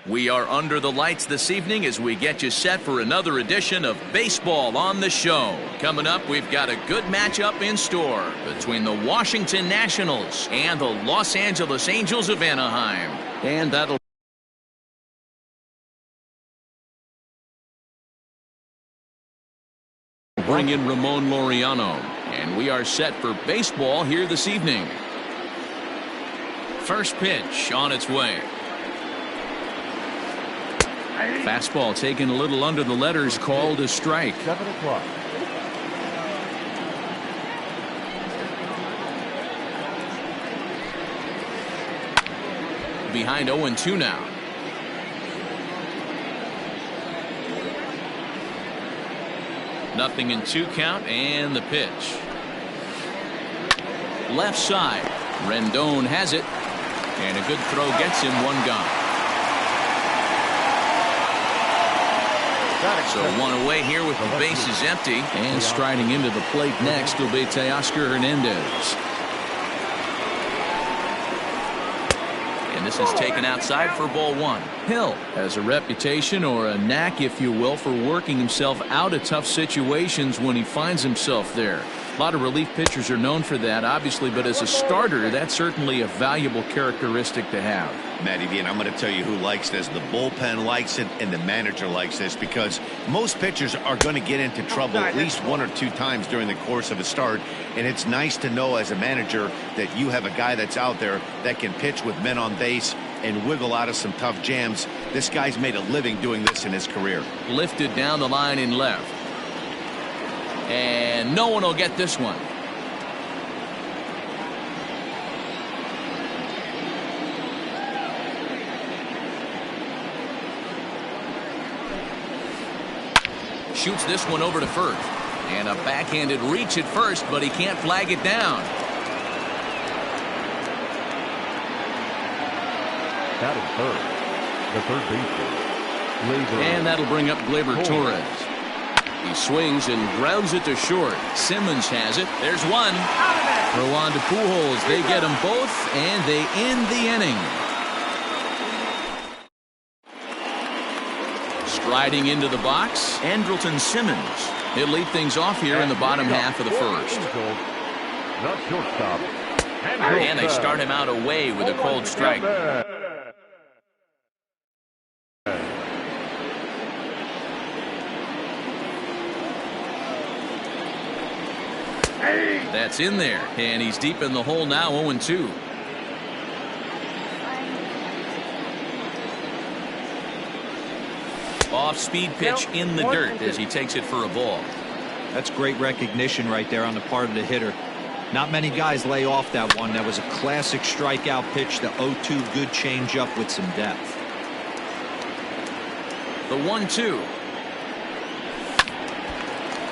We are under the lights this evening as we get you set for another edition of Baseball on the Show. Coming up, we've got a good matchup in store between the Washington Nationals and the Los Angeles Angels of Anaheim. And that'll bring in Ramon Laureano. And we are set for baseball here this evening. First pitch on its way. Fastball taken a little under the letters, called a strike. 7 o'clock. Behind 0-2 now. Nothing in 2 count, and the pitch. Left side. Rendon has it. And a good throw gets him 1 gone. So 1 away here with the bases empty. And striding into the plate next will be Teoscar Hernandez. And this is taken outside for ball 1. Hill has a reputation, or a knack if you will, for working himself out of tough situations when he finds himself there. A lot of relief pitchers are known for that, obviously, but as a starter, that's certainly a valuable characteristic to have. Matty V, and I'm going to tell you who likes this. The bullpen likes it, and the manager likes this, because most pitchers are going to get into trouble at least 1 or 2 times during the course of a start, and it's nice to know as a manager that you have a guy that's out there that can pitch with men on base and wiggle out of some tough jams. This guy's made a living doing this in his career. Lifted down the line in left. And no one will get this one. Shoots this one over to first. And a backhanded reach at first, but he can't flag it down. That is third. The third baseman. And that'll bring up Gleyber Torres. He swings and grounds it to short. Simmons has it. There's one. Throw on to Pujols. They get them both, and they end the inning. Striding into the box, Andrelton Simmons. He'll lead things off here in the bottom half of the first. And they start him out away with a cold strike. That's in there, and he's deep in the hole now, 0-2. Off-speed pitch in the dirt as he takes it for a ball. That's great recognition right there on the part of the hitter. Not many guys lay off that one. That was a classic strikeout pitch. The 0-2 good changeup with some depth. The 1-2.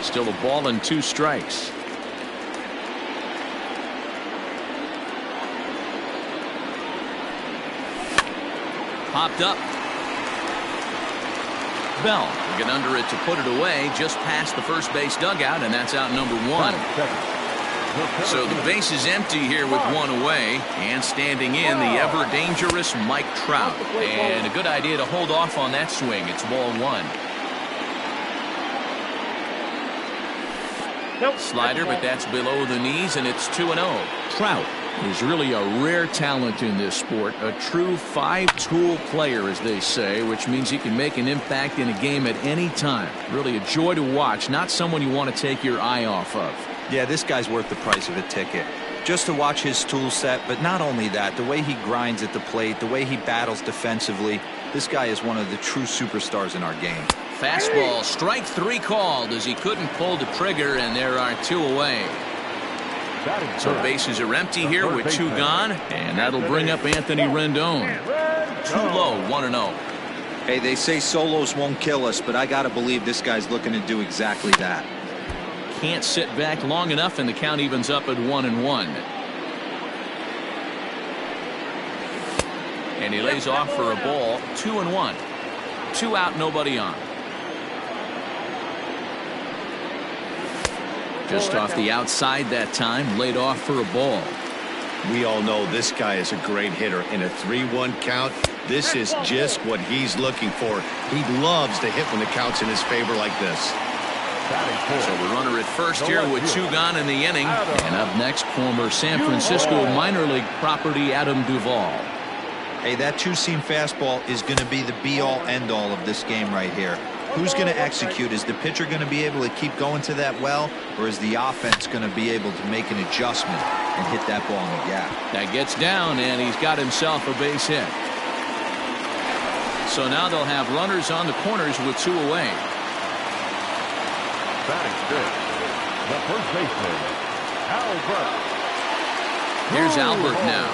Still a ball and 2 strikes. Popped up. Bell will get under it to put it away just past the first base dugout, and that's out number 1. So the base is empty here with 1 away, and standing in the ever dangerous Mike Trout. And a good idea to hold off on that swing. It's ball 1. Slider, but that's below the knees, and it's 2-0. Trout is really a rare talent in this sport, a true 5-tool player, as they say, which means he can make an impact in a game at any time. Really a joy to watch, not someone you want to take your eye off of. Yeah, this guy's worth the price of a ticket. Just to watch his tool set, but not only that, the way he grinds at the plate, the way he battles defensively, this guy is one of the true superstars in our game. Fastball, strike 3 called as he couldn't pull the trigger, and there are 2 away. So bases are empty here with 2 gone, and that'll bring up Anthony Rendon. Too low, 1-0. Hey, they say solos won't kill us, but I gotta believe this guy's looking to do exactly that. Can't sit back long enough, and the count evens up at 1-1. And he lays off for a ball, 2-1. 2 out, nobody on. Just off the outside that time, laid off for a ball. We all know this guy is a great hitter. In a 3-1 count, This is just what he's looking for. He loves to hit when the count's in his favor like this. So the runner at first here with 2 gone in the inning. And up next, former San Francisco minor league property Adam Duvall. Hey, that two-seam fastball is going to be the be-all, end-all of this game right here. Who's going to execute? Is the pitcher going to be able to keep going to that well, or is the offense going to be able to make an adjustment and hit that ball in the gap? That gets down, and he's got himself a base hit. So now they'll have runners on the corners with 2 away. Batting fifth, the first baseman, Albert. Here's Albert now,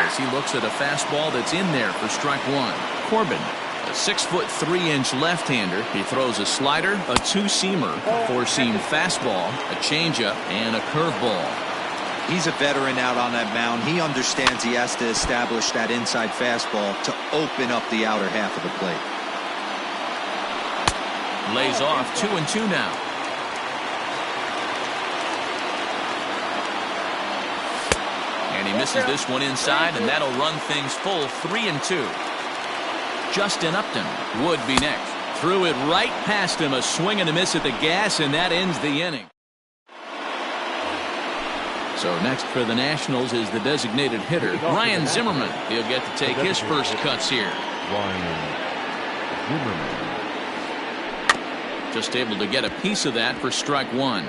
as he looks at a fastball that's in there for strike 1. Corbin, a 6'3" left-hander. He throws a slider, a 2-seamer, a 4-seam fastball, a changeup, and a curveball. He's a veteran out on that mound. He understands he has to establish that inside fastball to open up the outer half of the plate. Lays off 2-2 now. And he misses this one inside, and that'll run things full 3-2. Justin Upton would be next. Threw it right past him, a swing and a miss at the gas, and that ends the inning. So next for the Nationals is the designated hitter, Ryan Zimmerman. He'll get to take his first cuts here. Ryan Zimmerman. Just able to get a piece of that for strike 1.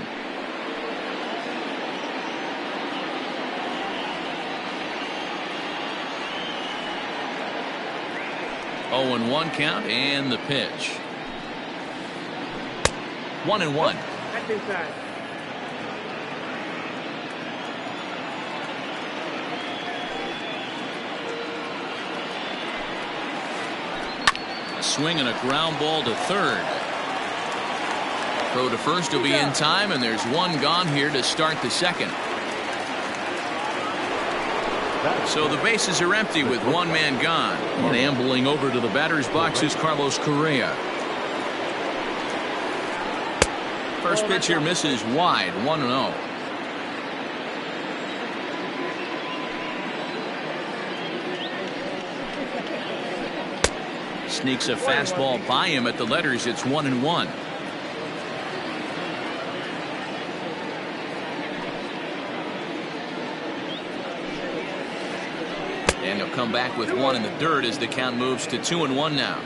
Oh, and 1 count, and the pitch. 1-1. That's inside. A swing and a ground ball to third. Throw to first will be in time, and there's 1 gone here to start the second. So the bases are empty with 1 man gone. And ambling over to the batter's box is Carlos Correa. First pitch here misses wide, 1-0. Sneaks a fastball by him at the letters. It's 1-1. And he'll come back with 1 in the dirt as the count moves to 2-1 now.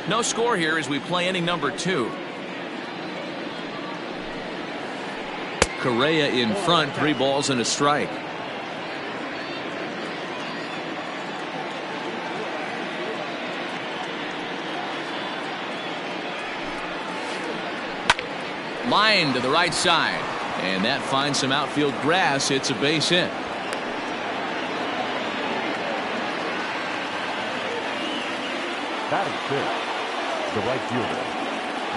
No score here as we play inning number 2. Correa in front, 3 balls and a strike. Line to the right side, and that finds some outfield grass. It's a base hit. Batting fifth, the right fielder,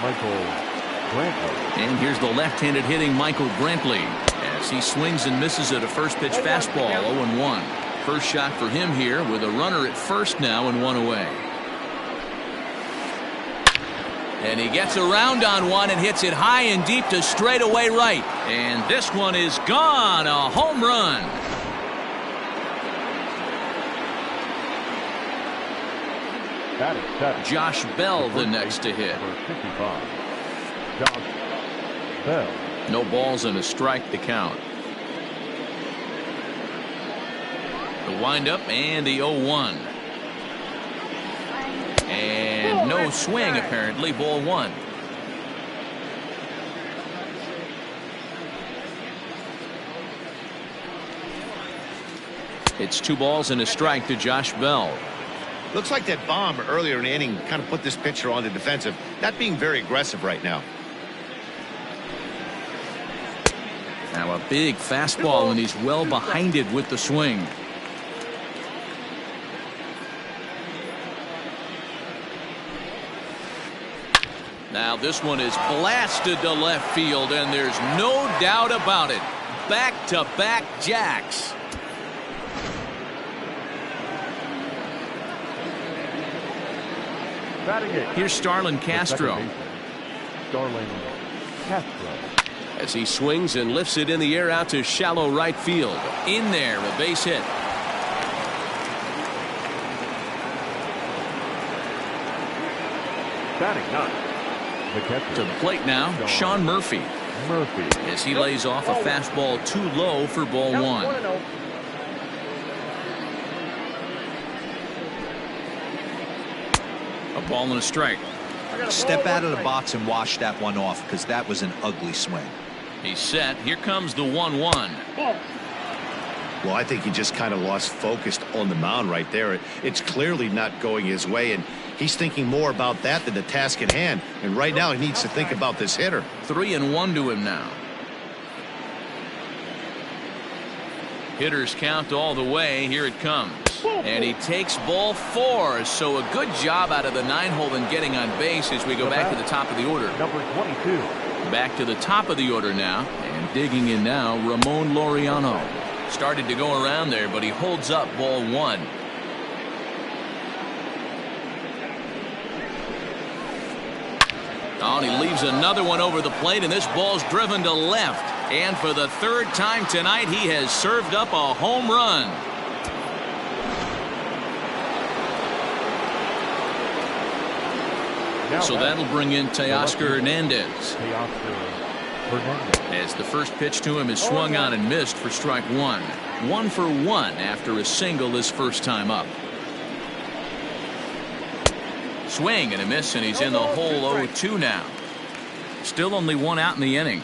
Michael Brantley. And here's the left-handed hitting Michael Brantley as he swings and misses at a first pitch fastball. 0-1. First shot for him here with a runner at first now and 1 away. And he gets around on 1 and hits it high and deep to straightaway right. And this one is gone. A home run. Josh Bell the next to hit. Josh Bell. No balls and a strike to count. The windup and the 0-1. And no swing apparently. Ball 1. It's 2 balls and a strike to Josh Bell. Looks like that bomb earlier in the inning kind of put this pitcher on the defensive, not being very aggressive right now. Now a big fastball, and he's well behind it with the swing. Now this one is blasted to left field, and there's no doubt about it. Back-to-back jacks. Here's Starlin Castro. Starlin Castro. As he swings and lifts it in the air out to shallow right field. In there, a base hit. Batting ninth, the catcher. To the plate now, Sean Murphy. As he lays off a fastball too low for ball one. A ball and a strike. Step out of the box and wash that one off, because that was an ugly swing. He's set. Here comes the 1-1. Well, I think he just kind of lost focus on the mound right there. It's clearly not going his way, and he's thinking more about that than the task at hand. And right now, he needs to think about this hitter. 3-1 to him now. Hitters count all the way. Here it comes. And he takes ball 4. So a good job out of the 9-hole in getting on base as we go back to the top of the order. Number 22. Back to the top of the order now. And digging in now, Ramon Laureano. Started to go around there, but he holds up ball 1. Oh, and he leaves another one over the plate, and this ball's driven to left. And for the 3rd time tonight, he has served up a home run. So that'll bring in Teoscar Hernandez. As the first pitch to him is swung on and missed for strike 1. 1 for 1 after a single his first time up. Swing and a miss, and he's in the hole 0-2 now. Still only 1 out in the inning.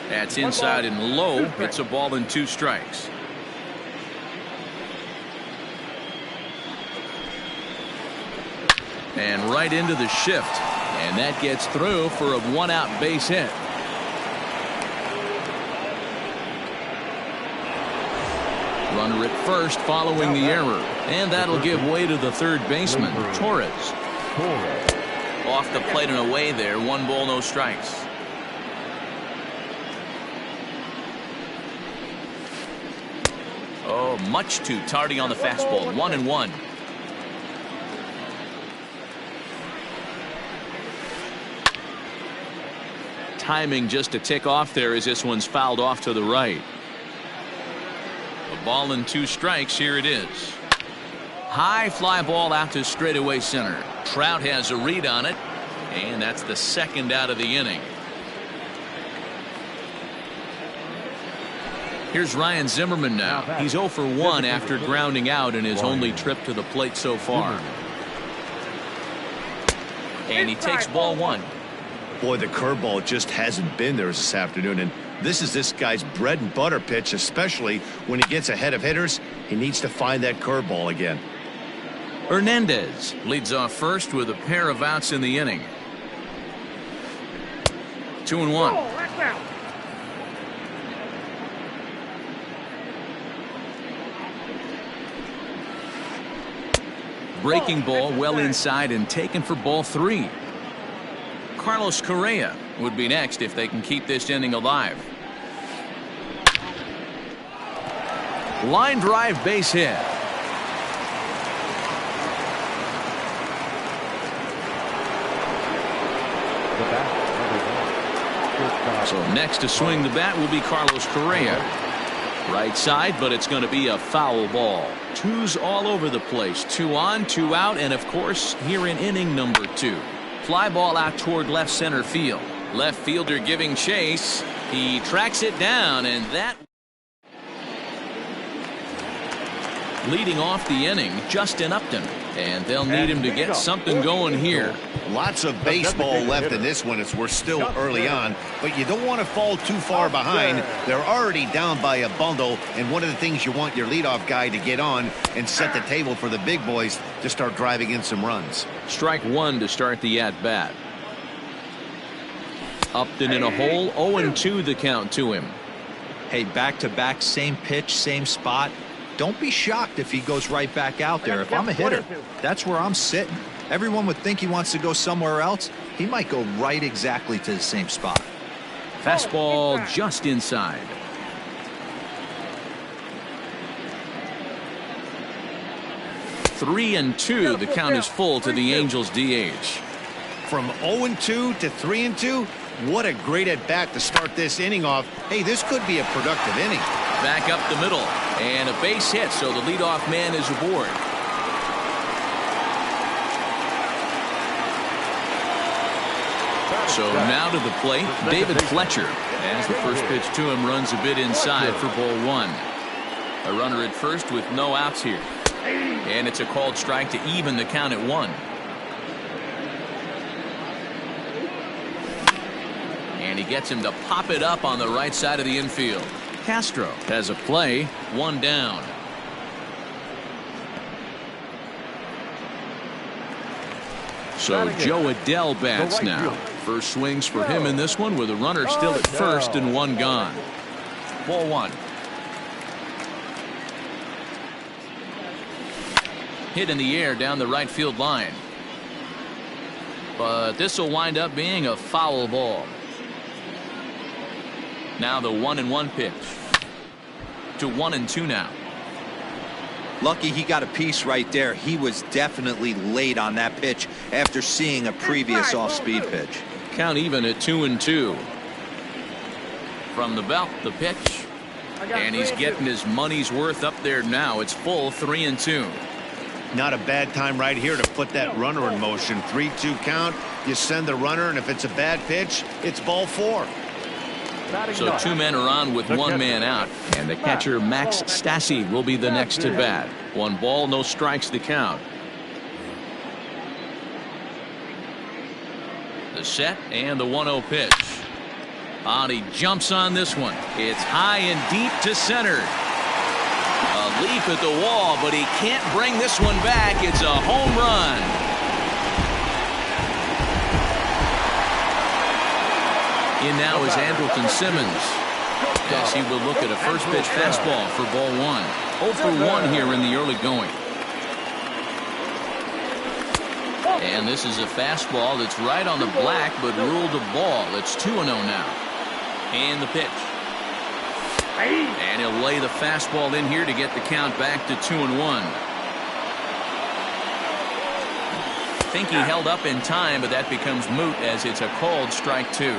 That's inside and low. It's a ball and 2 strikes. And right into the shift. And that gets through for a 1-out base hit. Runner at first following the error. And that'll give way to the 3rd baseman, Torres. Off the plate and away there. 1 ball, no strikes. Oh, much too tardy on the fastball. 1-1. Timing just a tick off there as this one's fouled off to the right. A ball and 2 strikes. Here it is. High fly ball out to straightaway center. Trout has a read on it, and that's the 2nd out of the inning. Here's Ryan Zimmerman now. He's 0 for 1 after grounding out in his only trip to the plate so far. And he takes ball 1. Boy, the curveball just hasn't been there this afternoon, and this is this guy's bread and butter pitch, especially when he gets ahead of hitters. He needs to find that curveball again. Hernandez leads off first with a pair of outs in the inning. 2-1. Breaking ball well inside and taken for ball 3. Carlos Correa would be next if they can keep this inning alive. Line drive base hit. So next to swing the bat will be Carlos Correa. Right side, but it's going to be a foul ball. 2s all over the place. 2 on, 2 out, and of course here in inning number 2. Fly ball out toward left center field. Left fielder giving chase. He tracks it down, and that leading off the inning, Justin Upton. And they'll need him to get something going here. Lots of baseball left in this one as we're still early on, but you don't want to fall too far behind. They're already down by a bundle, and one of the things you want your leadoff guy to get on and set the table for the big boys to start driving in some runs. Strike 1 to start the at-bat. Upton in a hole, 0-2 the count to him. Hey, back-to-back, same pitch, same spot. Don't be shocked if he goes right back out there. If I'm a hitter, that's where I'm sitting. Everyone would think he wants to go somewhere else. He might go right exactly to the same spot. Fastball just inside. Three and two. The count is full to the Angels DH. From 0-2 to 3-2. What a great at bat to start this inning off. Hey, this could be a productive inning. Back up the middle and a base hit, so the leadoff man is aboard. So now to the plate, David Fletcher. As the first pitch to him runs a bit inside for ball one. A runner at first with no outs here. And it's a called strike to even the count at 1. And he gets him to pop it up on the right side of the infield. Castro has a play, 1 down. So Joe Adele bats now. First swings for him in this one with a runner still at first and 1 gone. Ball 1. Hit in the air down the right field line. But this will wind up being a foul ball. Now the 1-1 pitch. To 1-2 now. Lucky he got a piece right there. He was definitely late on that pitch after seeing a previous off-speed pitch. Count even at 2-2. From the belt, the pitch. And he's getting his money's worth up there now. It's full 3-2. Not a bad time right here to put that runner in motion. 3-2 count. You send the runner, and if it's a bad pitch, it's ball 4. So 2 men are on with 1 man out. And the catcher, Max Stassi, will be the next to bat. 1 ball, no strikes to count. The set and the 1-0 pitch. And he jumps on this one. It's high and deep to center. A leap at the wall, but he can't bring this one back. It's a home run. In now is Andrelton Simmons, as he will look at a first pitch fastball for ball 1. 0 for 1 here in the early going. And this is a fastball that's right on the black, but ruled a ball. It's 2-0 now. And the pitch. And he'll lay the fastball in here to get the count back to 2-1. I think he held up in time, but that becomes moot as it's a called strike 2.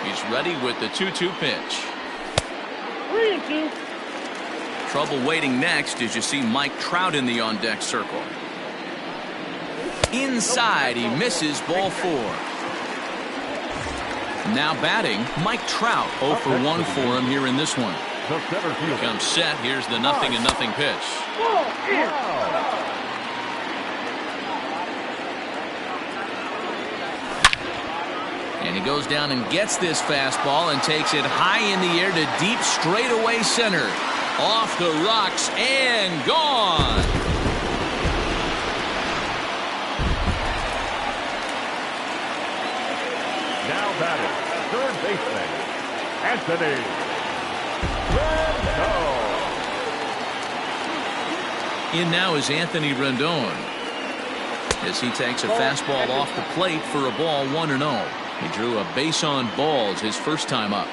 He's ready with the 2-2 pitch. 3-2. Trouble waiting next as you see Mike Trout in the on-deck circle. Inside, he misses ball 4. Now batting, Mike Trout. 0 for 1 for him here in this one. Here comes set. Here's the 0-0 pitch. And he goes down and gets this fastball and takes it high in the air to deep straightaway center. Off the rocks and gone. Now batting, third baseman, Anthony Rendon. In now is Anthony Rendon, as he takes a fastball off the plate for a ball 1-0. He drew a base on balls his first time up.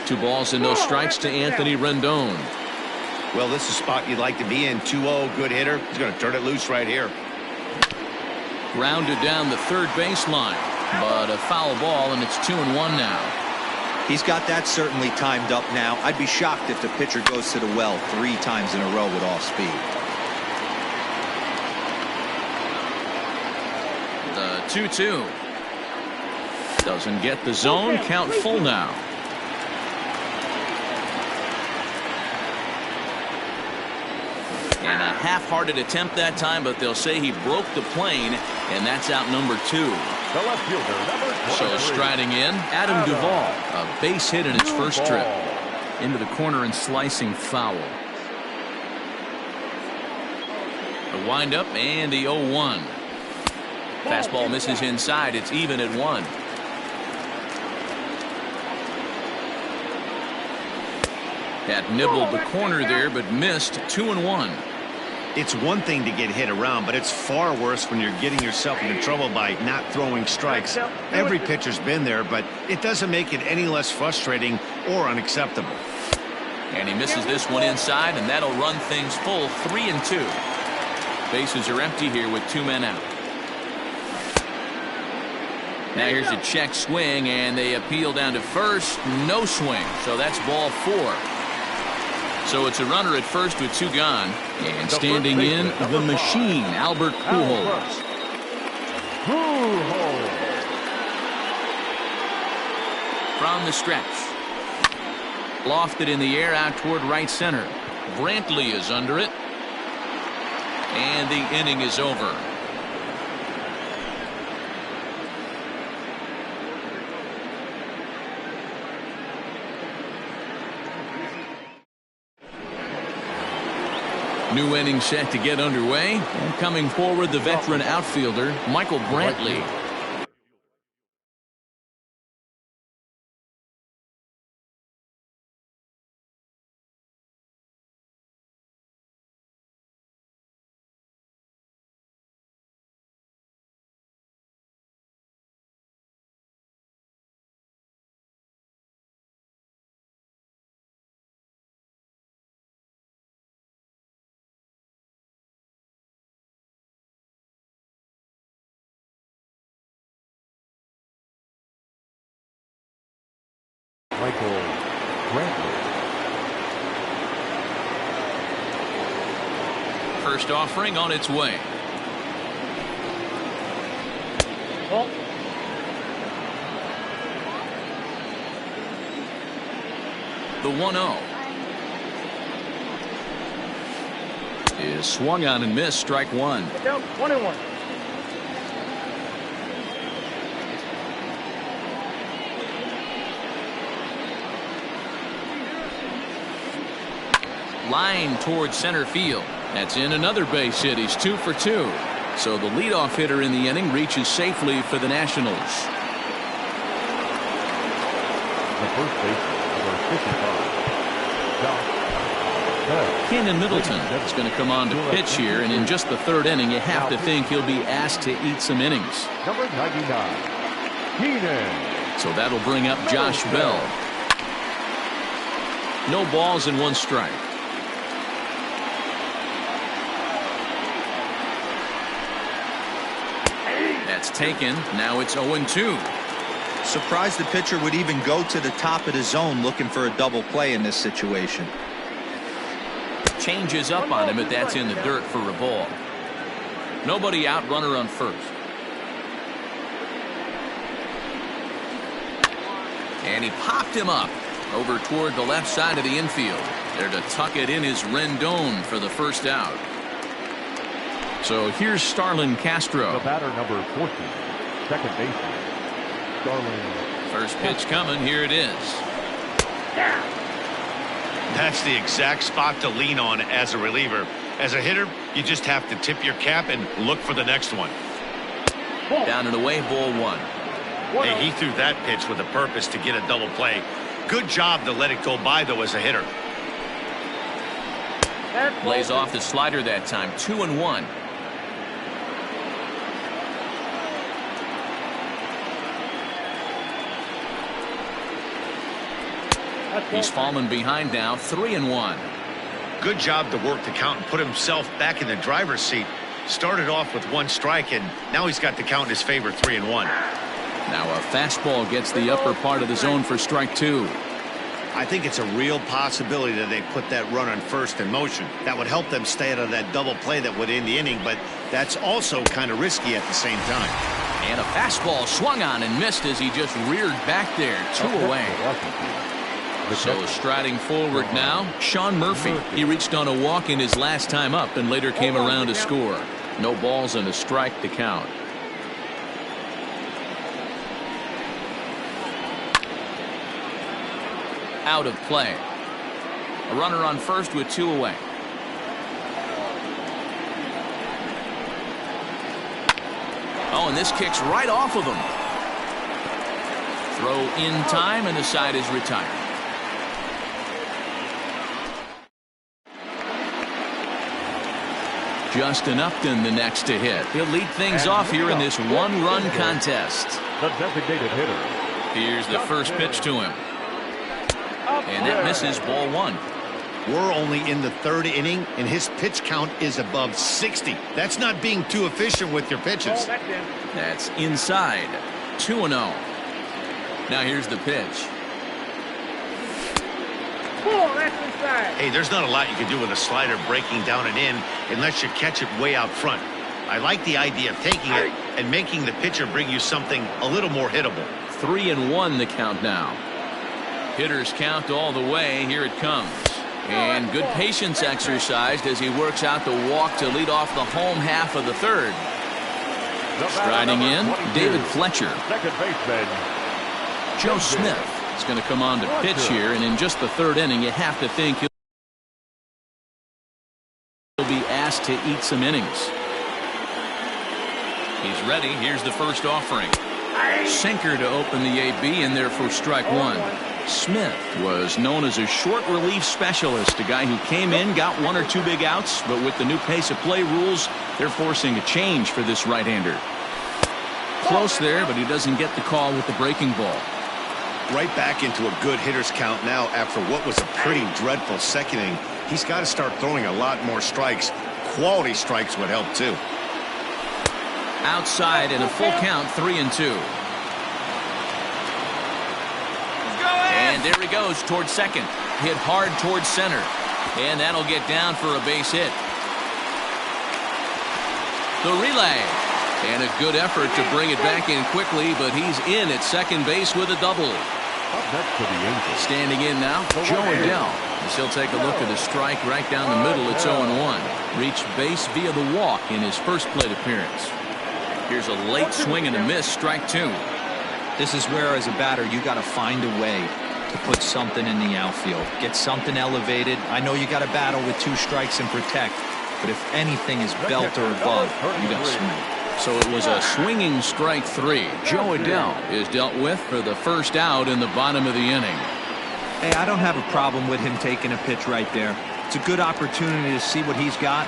2 balls and no strikes to Anthony Rendon. Well, this is a spot you'd like to be in. 2-0, good hitter. He's going to turn it loose right here. Grounded down the third baseline, but a foul ball, and it's 2-1 now. He's got that certainly timed up now. I'd be shocked if the pitcher goes to the well 3 times in a row with off speed. The 2-2. Doesn't get the zone. Count full now. And a half-hearted attempt that time, but they'll say he broke the plane, and that's out number 2. The left fielder, number 23. So striding in, Adam Duvall. A base hit in its first trip. Into the corner and slicing foul. The windup and the 0-1. Fastball misses inside. It's even at 1. That nibbled the corner there, but missed. 2-1. It's one thing to get hit around, but it's far worse when you're getting yourself into trouble by not throwing strikes. Every pitcher's been there, but it doesn't make it any less frustrating or unacceptable. And he misses this one inside, and that'll run things full 3-2. Bases are empty here with 2 men out. Now here's a check swing, and they appeal down to first. No swing, so that's ball 4. So it's a runner at first with 2 gone. And standing in, the machine, Albert Pujols. From the stretch. Lofted in the air out toward right center. Brantley is under it. And the inning is over. New inning set to get underway. And coming forward, the veteran outfielder, Michael Brantley. Michael Brantley. First offering on its way. Ball. The 1-0 is swung on and missed. Strike one. Down 1-1. Line towards center field. That's in another base hit. He's 2 for 2. So the leadoff hitter in the inning reaches safely for the Nationals. The first baseman, number 55, Josh Bell. Keenan Middleton is going to come on to pitch here, and in just the third inning, you have to think he'll be asked to eat some innings. Number 99, Keenan. So that'll bring up Josh Bell. No balls and 1 strike. That's taken. Now it's 0-2. Surprised the pitcher would even go to the top of the zone looking for a double play in this situation. Changes up on him, but that's in the dirt for a ball. Nobody out, runner on first. And he popped him up over toward the left side of the infield. There to tuck it in is Rendon for the first out. So here's Starlin Castro. The batter, number 14, second baseman, Starlin. First pitch coming. Here it is. That's the exact spot to lean on as a reliever. As a hitter, you just have to tip your cap and look for the next one. Down and away, ball 1. Hey, he threw that pitch with a purpose to get a double play. Good job to let it go by, though, as a hitter. Lays off the slider that time. 2-1. He's fallen behind now. 3-1. Good job to work the count and put himself back in the driver's seat. Started off with 1 strike, and now he's got the count in his favor. 3-1. Now a fastball gets the upper part of the zone for strike 2. I think it's a real possibility that they put that run on first in motion. That would help them stay out of that double play that would end the inning, but that's also kind of risky at the same time. And a fastball swung on and missed as he just reared back there. 2 away. So striding forward now, Sean Murphy. He reached on a walk in his last time up and later came around to score. No balls and a strike to count. Out of play. A runner on first with 2 away. Oh, and this kicks right off of him. Throw in time, and the side is retired. Justin Upton the next to hit. He'll lead things off here in this 1-run contest. The designated hitter. Here's the first pitch to him. And that misses, ball 1. We're only in the 3rd inning, and his pitch count is above 60. That's not being too efficient with your pitches. That's inside. 2-0. Now here's the pitch. Hey, there's not a lot you can do with a slider breaking down and in unless you catch it way out front. I like the idea of taking it, and making the pitcher bring you something a little more hittable. 3-1 the count now. Hitters count all the way. Here it comes. And good patience exercised as he works out the walk to lead off the home half of the third. Striding in, David Fletcher. Second baseman, Joe Smith is going to come on to pitch here, and in just the third inning, you have to think he'll be asked to eat some innings. He's ready. Here's the first offering. Sinker to open the AB, and there for strike one. Smith was known as a short relief specialist, a guy who came in, got one or two big outs, but with the new pace of play rules, they're forcing a change for this right-hander. Close there, but he doesn't get the call with the breaking ball. Right back into a good hitter's count now after what was a pretty dreadful second inning. He's got to start throwing a lot more strikes. Quality strikes would help too. Outside in a full count, 3-2. And there he goes towards second. Hit hard towards center. And that'll get down for a base hit. The relay. And a good effort to bring it back in quickly, but he's in at second base with a double. up next for the Angels. Standing in now, Joe Adell. As he'll take a look at a strike right down the middle. It's 0-1. Reached base via the walk in his first plate appearance. Here's a late swing and a miss, strike two. This is where, as a batter, you got to find a way to put something in the outfield. Get something elevated. I know you got to battle with two strikes and protect, but if anything is belt or above, you got to swing. So it was a swinging strike three. Joe Adell is dealt with for the first out in the bottom of the inning. Hey, I don't have a problem with him taking a pitch right there. It's a good opportunity to see what he's got.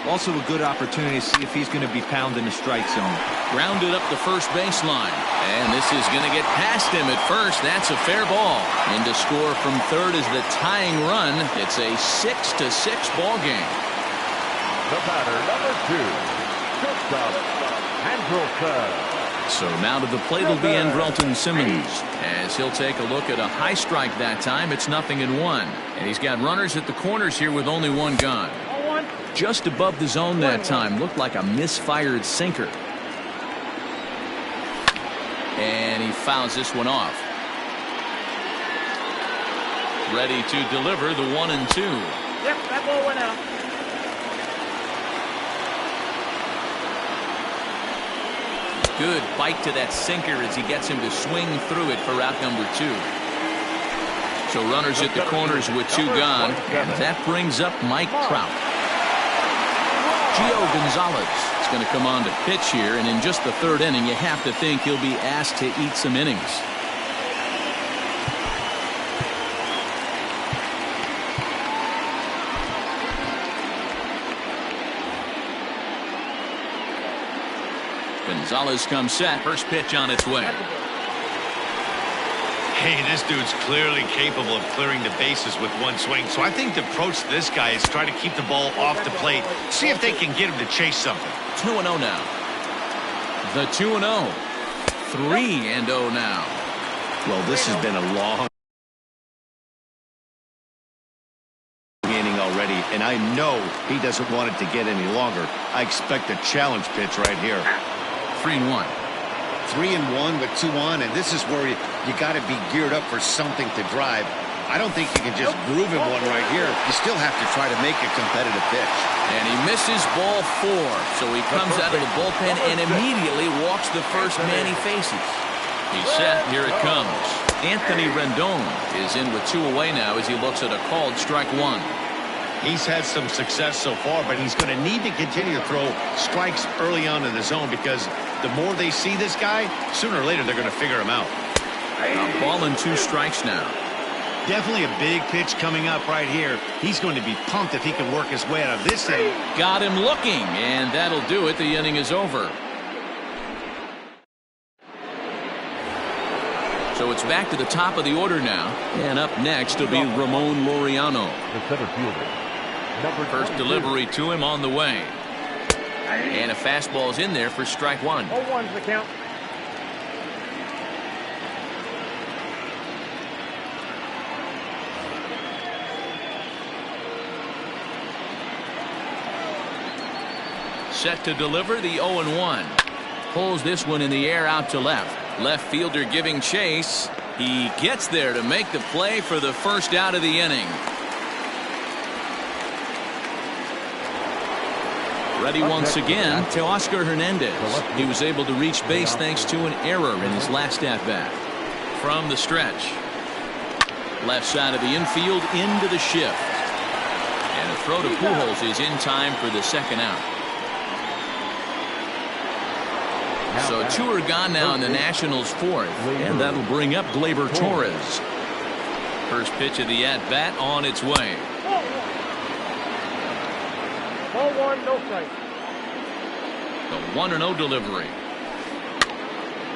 Also a good opportunity to see if he's going to be pounding the strike zone. Grounded up the first baseline. And this is going to get past him at first. That's a fair ball. And to score from third is the tying run. It's a 6-6 ball game. The batter, number 2, shortstop, Andrelton. So now to the plate will be Andrelton Simmons, as he'll take a look at a high strike that time. It's 0-1. And he's got runners at the corners here with only one gone. Just above the zone that time. Looked like a misfired sinker. And he fouls this one off. Ready to deliver the 1-2. Yep, that ball went out. Good bite to that sinker as he gets him to swing through it for out number 2. So runners at the corners with two gone. And that brings up Mike Trout. Gio Gonzalez is going to come on to pitch here, and in just the third inning, you have to think he'll be asked to eat some innings. Gonzalez comes set. First pitch on its way. Hey, this dude's clearly capable of clearing the bases with one swing. So I think the approach to this guy is try to keep the ball off the plate. See if they can get him to chase something. 2-0 now. The 2-0. 3-0 now. Well, this has been a long inning already, and I know he doesn't want it to get any longer. I expect a challenge pitch right here. 3-1. 3-1 with 2 on, and this is where you got to be geared up for something to drive. I don't think you can just groove him one right here. You still have to try to make a competitive pitch. And he misses ball 4. So he comes out of the bullpen and immediately walks the first man he faces. He's set. Here it comes. Anthony Rendon is in with 2 away now as he looks at a called strike 1. He's had some success so far, but he's going to need to continue to throw strikes early on in the zone because the more they see this guy, sooner or later they're going to figure him out. A ball and 2 strikes now. Definitely a big pitch coming up right here. He's going to be pumped if he can work his way out of this inning. Got him looking, and that'll do it. The inning is over. So it's back to the top of the order now. And up next will be Ramon Laureano. The center fielder, number First 22. delivery to him on the way. And a fastball's in there for strike 1. 0-1's the count. Set to deliver the 0-1. Pulls this one in the air out to left. Left fielder giving chase. He gets there to make the play for the first out of the inning. Ready once again, Teoscar Hernandez. He was able to reach base thanks to an error in his last at-bat. From the stretch. Left side of the infield into the shift. And a throw to Pujols is in time for the second out. So 2 are gone now in the Nationals' 4th, and that'll bring up Gleyber Torres. First pitch of the at-bat on its way. Ball 1, no strike. The 1-0 delivery.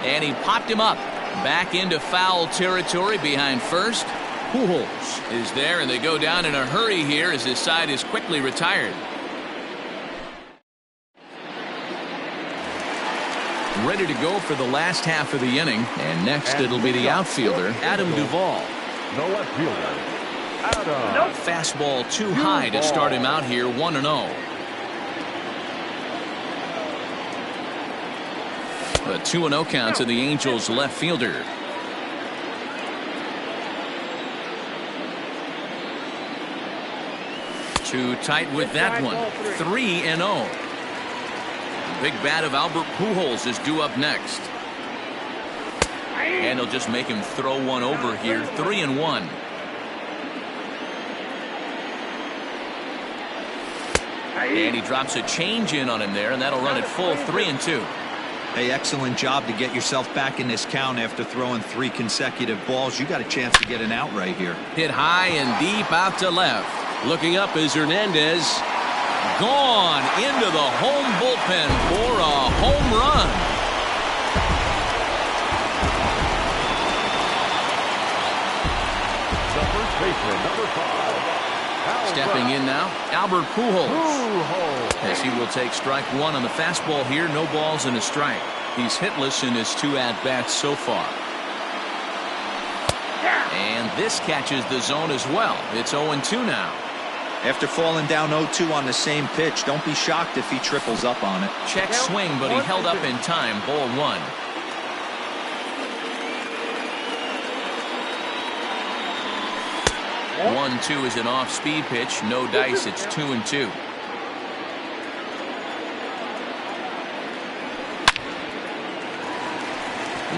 And he popped him up. Back into foul territory behind first. Pujols is there, and they go down in a hurry here as his side is quickly retired. Ready to go for the last half of the inning, and next it'll be the outfielder, Adam Duvall. The left fielder, Adam. Fastball too high to start him out here, 1-0. A 2-0 count to the Angels left fielder. Too tight with that one. 3-0. Big bat of Albert Pujols is due up next. And he'll just make him throw one over here. 3-1. And he drops a change in on him there, and that'll run it full. 3-2. Hey, excellent job to get yourself back in this count after throwing 3 consecutive balls. You got a chance to get an out right here. Hit high and deep out to left. Looking up is Hernandez. Gone into the home bullpen for a home run. The first baseman, number 5. Stepping in now, Albert Pujols. As he will take strike 1 on the fastball here. No balls and a strike. He's hitless in his 2 at-bats so far. And this catches the zone as well. It's 0-2 now. After falling down 0-2 on the same pitch, don't be shocked if he triples up on it. Check swing, but he held up in time. Ball 1. One, 2 is an off-speed pitch. No dice. It's 2-2.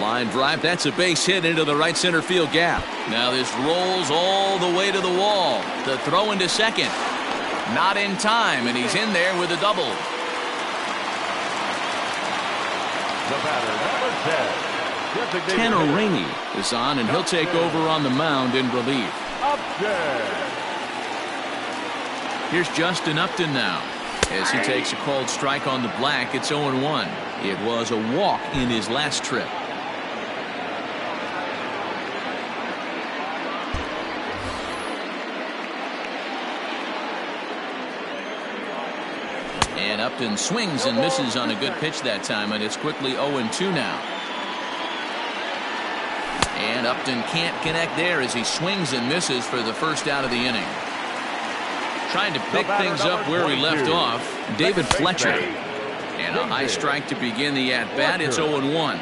Line drive. That's a base hit into the right center field gap. Now this rolls all the way to the wall. The throw into second. Not in time, and he's in there with a double. The batter, number 10. Tanner Rainey is on, and he'll take over on the mound in relief. Upton. Here's Justin Upton now. As he takes a called strike on the black, it's 0-1. It was a walk in his last trip. And Upton swings and misses on a good pitch that time, and it's quickly 0-2 now. And Upton can't connect there as he swings and misses for the first out of the inning. Trying to pick things up where we left off, David Fletcher. And a high strike to begin the at-bat. It's 0-1.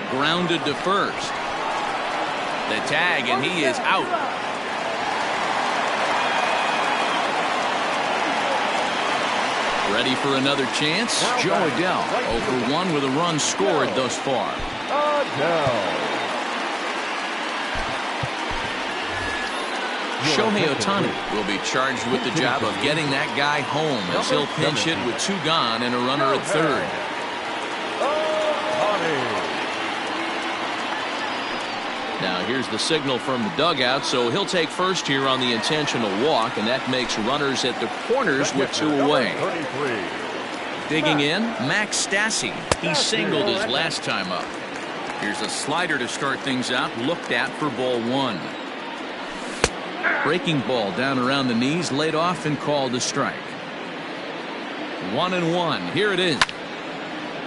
Grounded to first. The tag, and he is out. Ready for another chance? Joe Adell, 0-1 with a run scored thus far. Shohei Ohtani will be charged with the job of getting that guy home as he'll pinch hit with 2 gone and a runner at third. Now here's the signal from the dugout, so he'll take first here on the intentional walk, and that makes runners at the corners with 2 away. Digging in, Max Stassi. He singled his last time up. Here's a slider to start things out, looked at for ball 1. Breaking ball down around the knees, laid off and called a strike. 1-1. Here it is.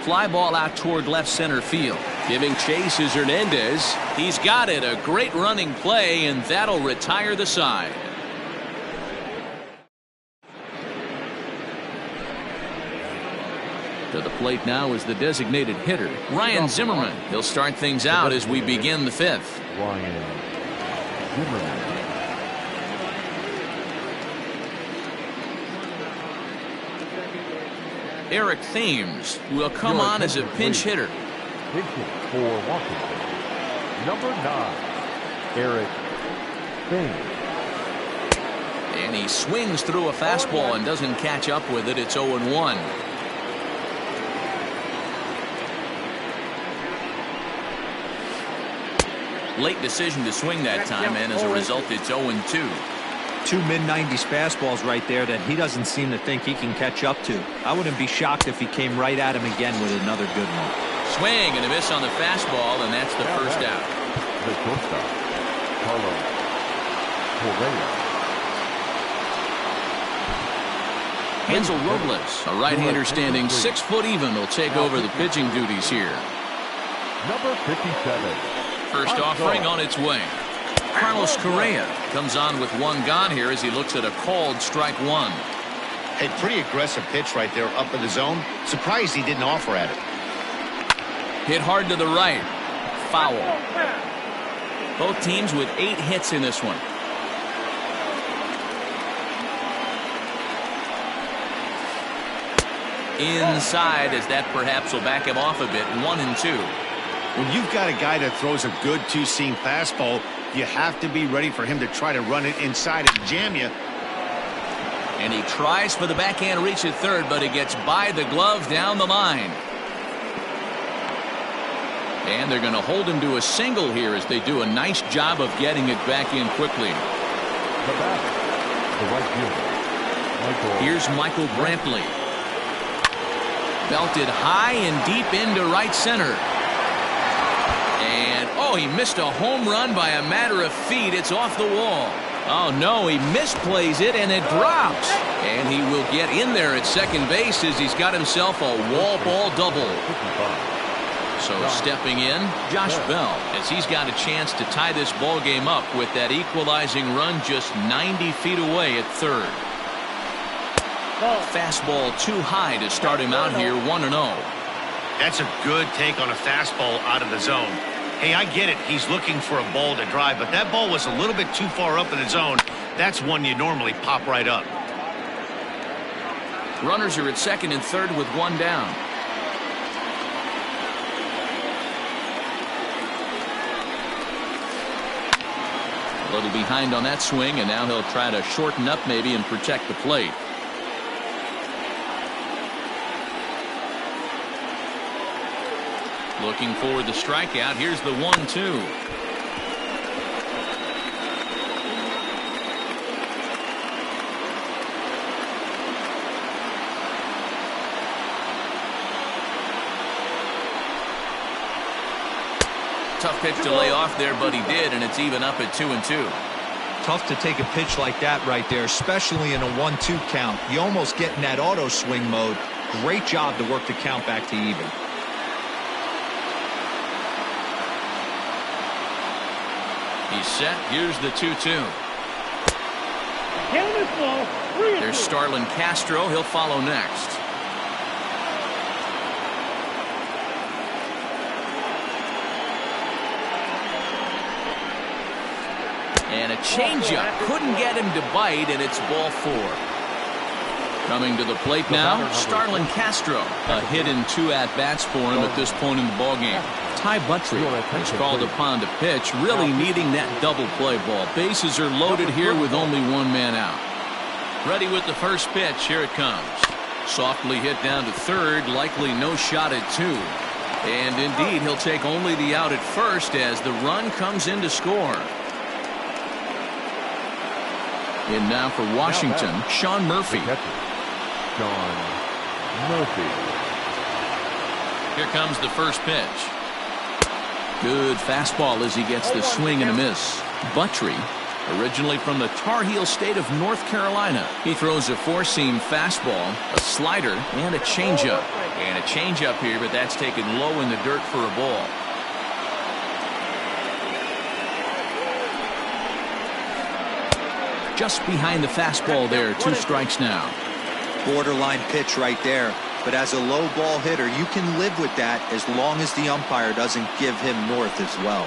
Fly ball out toward left center field. Giving chase is Hernandez. He's got it. A great running play, and that'll retire the side. To the plate now is the designated hitter, Ryan Zimmerman. He'll start things out as we begin the fifth. Ryan Zimmerman. Eric Thames will come on as a pinch hitter. Pitching for Washington, number 9, Eric Thames. And he swings through a fastball and doesn't catch up with it. It's 0-1. Late decision to swing that time, and as a result, it's 0-2. Two mid-90s fastballs right there that he doesn't seem to think he can catch up to. I wouldn't be shocked if he came right at him again with another good one. Swing and a miss on the fastball, and that's the first out. The shortstop, Carlos Correa. Hansel Robles, a right-hander standing 6 foot even, will take over the pitching duties here. Number 57. First offering on its way. Carlos Correa comes on with one gone here as he looks at a called strike one. A pretty aggressive pitch right there up in the zone. Surprised he didn't offer at it. Hit hard to the right. Foul. Both teams with 8 hits in this one. Inside, as that perhaps will back him off a bit. 1-2. When you've got a guy that throws a good two-seam fastball, you have to be ready for him to try to run it inside and jam you. And he tries for the backhand reach at third, but he gets by the glove down the line. And they're going to hold him to a single here as they do a nice job of getting it back in quickly. The batter, the right fielder, Here's Michael Brantley. Belted high and deep into right center. And, oh, he missed a home run by a matter of feet. It's off the wall. Oh, no, he misplays it, and it drops. And he will get in there at second base as he's got himself a wall ball double. So stepping in, Josh Bell, as he's got a chance to tie this ball game up with that equalizing run just 90 feet away at third. Fastball too high to start him out here, 1-0. That's a good take on a fastball out of the zone. Hey, I get it. He's looking for a ball to drive, but that ball was a little bit too far up in the zone. That's one you normally pop right up. Runners are at second and third with one down. A little behind on that swing, and now he'll try to shorten up maybe and protect the plate. Looking for the strikeout. Here's the 1-2. Tough pitch to lay off there, but he did, and it's even up at 2-2. Tough to take a pitch like that right there, especially in a 1-2 count. You almost get in that auto swing mode. Great job to work the count back to even. He's set. Here's the 2-2. Count is low. There's Starlin Castro. He'll follow next. And a changeup. Couldn't get him to bite, and it's ball 4. Coming to the plate now, Starlin Castro. A hit in 2 at-bats for him at this point in the ballgame. Ty Buttrey is called upon to pitch, really needing that double play ball. Bases are loaded here with only one man out. Ready with the first pitch. Here it comes. Softly hit down to third, likely no shot at 2. And indeed, he'll take only the out at first as the run comes in to score. In now for Washington, Sean Murphy. Sean Murphy. Here comes the first pitch. Good fastball as he gets the swing and a miss. Buttrey, originally from the Tar Heel state of North Carolina. He throws a 4-seam fastball, a slider, and a changeup. And a changeup here, but that's taken low in the dirt for a ball. Just behind the fastball there. 2 strikes now. Borderline pitch right there. but as a low ball hitter, you can live with that as long as the umpire doesn't give him north as well.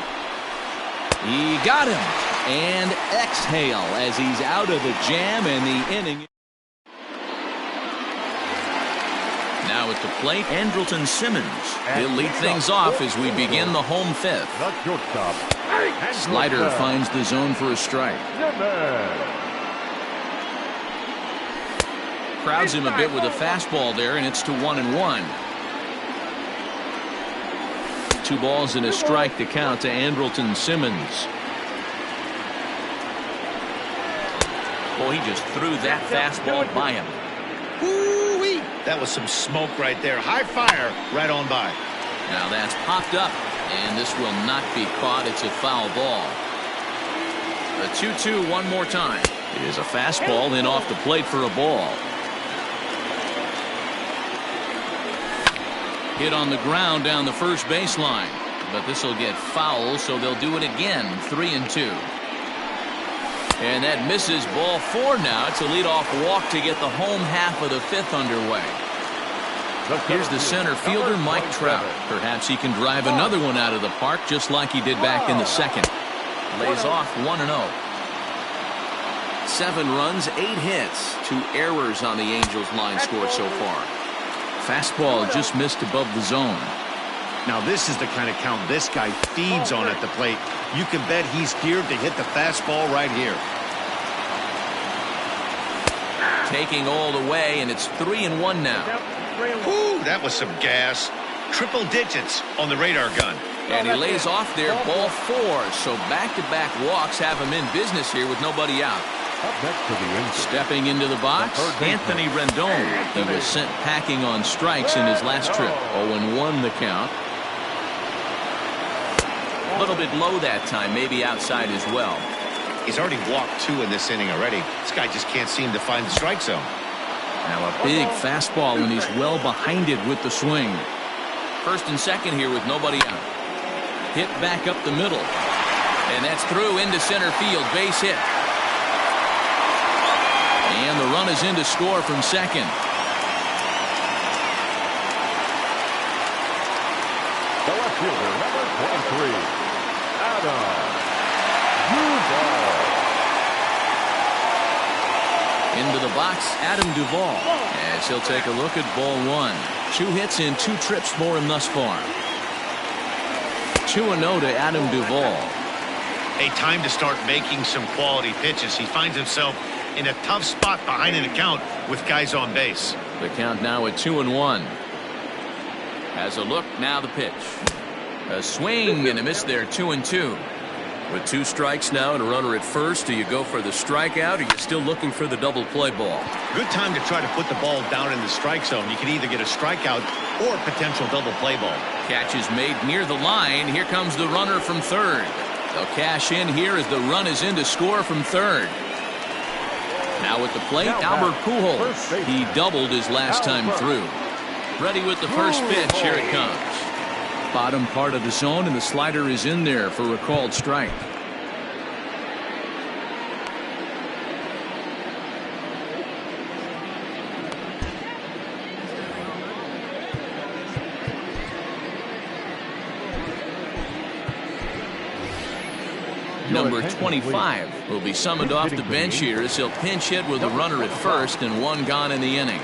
He got him. And exhale as he's out of the jam, and the inning. Now at the plate, Andrelton Simmons. He'll lead things off as we begin the home fifth. Slider finds the zone for a strike. Crowds him a bit with a fastball there, and it's to 1-1. 2 balls and a strike to count to Andrelton Simmons. Boy, he just threw that fastball by him. Woo-wee. That was some smoke right there. High fire right on by. Now that's popped up, and this will not be caught. It's a foul ball. The 2-2 one more time. It is a fastball, then off the plate for a ball. Hit on the ground down the first baseline, but this will get foul, so they'll do it again. 3-2. And that misses. Ball 4 now. It's a leadoff walk to get the home half of the fifth underway. Here's the center fielder, Mike Trout. Perhaps he can drive another one out of the park just like he did back in the second. Lays off 1-0. 7 runs, 8 hits, 2 errors on the Angels line score so far. Fastball just missed above the zone. Now this is the kind of count this guy feeds on at the plate. You can bet he's geared to hit the fastball right here. Taking all the way, and it's 3-1 now. Woo, that was some gas. Triple digits on the radar gun. And he lays off there, ball 4. So back-to-back walks have him in business here with nobody out. Up next to the infield. Stepping into the box, Anthony Rendon. He was sent packing on strikes in his last trip. 0-1 the count. A little bit low that time, maybe outside as well. He's already walked 2 in this inning already. This guy just can't seem to find the strike zone. Now a big fastball, and he's well behind it with the swing. First and second here with nobody out. Hit back up the middle. And that's through into center field. Base hit. And the run is in to score from second. The left fielder, number 23, Adam Duvall. Into the box, Adam Duvall. As he'll take a look at ball 1. 2 hits in 2 trips for him thus far. 2-0 to Adam Duvall. A time to start making some quality pitches. He finds himself in a tough spot behind an account with guys on base. The count now at 2-1. Has a look, now the pitch. A swing and a miss there, 2-2. With 2 strikes now and a runner at first, do you go for the strikeout, or are you still looking for the double play ball? Good time to try to put the ball down in the strike zone. You can either get a strikeout or potential double play ball. Catch is made near the line. Here comes the runner from third. They'll cash in here as the run is in to score from third. Now at the plate, Albert Pujols. He doubled his last time through. Ready with the first pitch. Here it comes. Bottom part of the zone, and the slider is in there for a called strike. Number 25 will be summoned off the bench here as he'll pinch hit with a runner at first and 1 gone in the inning.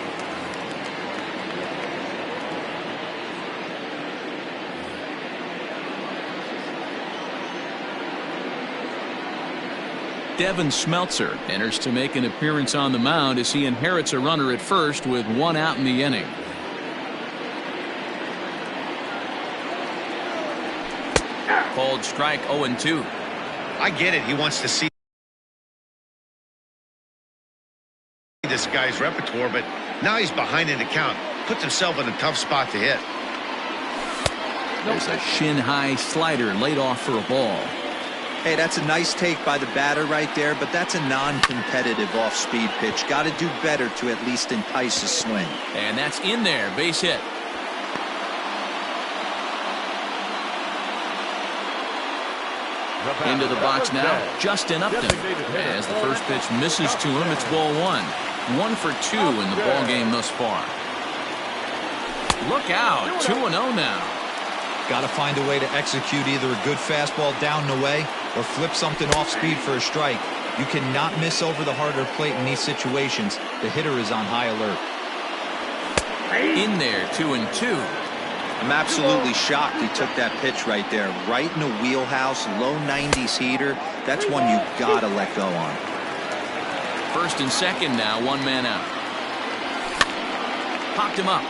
Devin Smeltzer enters to make an appearance on the mound as he inherits a runner at first with 1 out in the inning. Called strike 0-2. I get it. He wants to see this guy's repertoire, but now he's behind an account. Puts himself in a tough spot to hit. There's a shin-high slider laid off for a ball. Hey, that's a nice take by the batter right there, but that's a non-competitive off-speed pitch. Got to do better to at least entice a swing. And that's in there. Base hit. Into the box now, Justin Upton. As the first pitch misses to him, it's ball 1. 1 for 2 in the ball game thus far. Look out, 2-0 now. Got to find a way to execute either a good fastball down and away or flip something off speed for a strike. You cannot miss over the harder plate in these situations. The hitter is on high alert. In there, 2-2. I'm absolutely shocked he took that pitch right there. Right in the wheelhouse, low 90s heater. That's one you got to let go on. First and second now, one man out. Popped him up.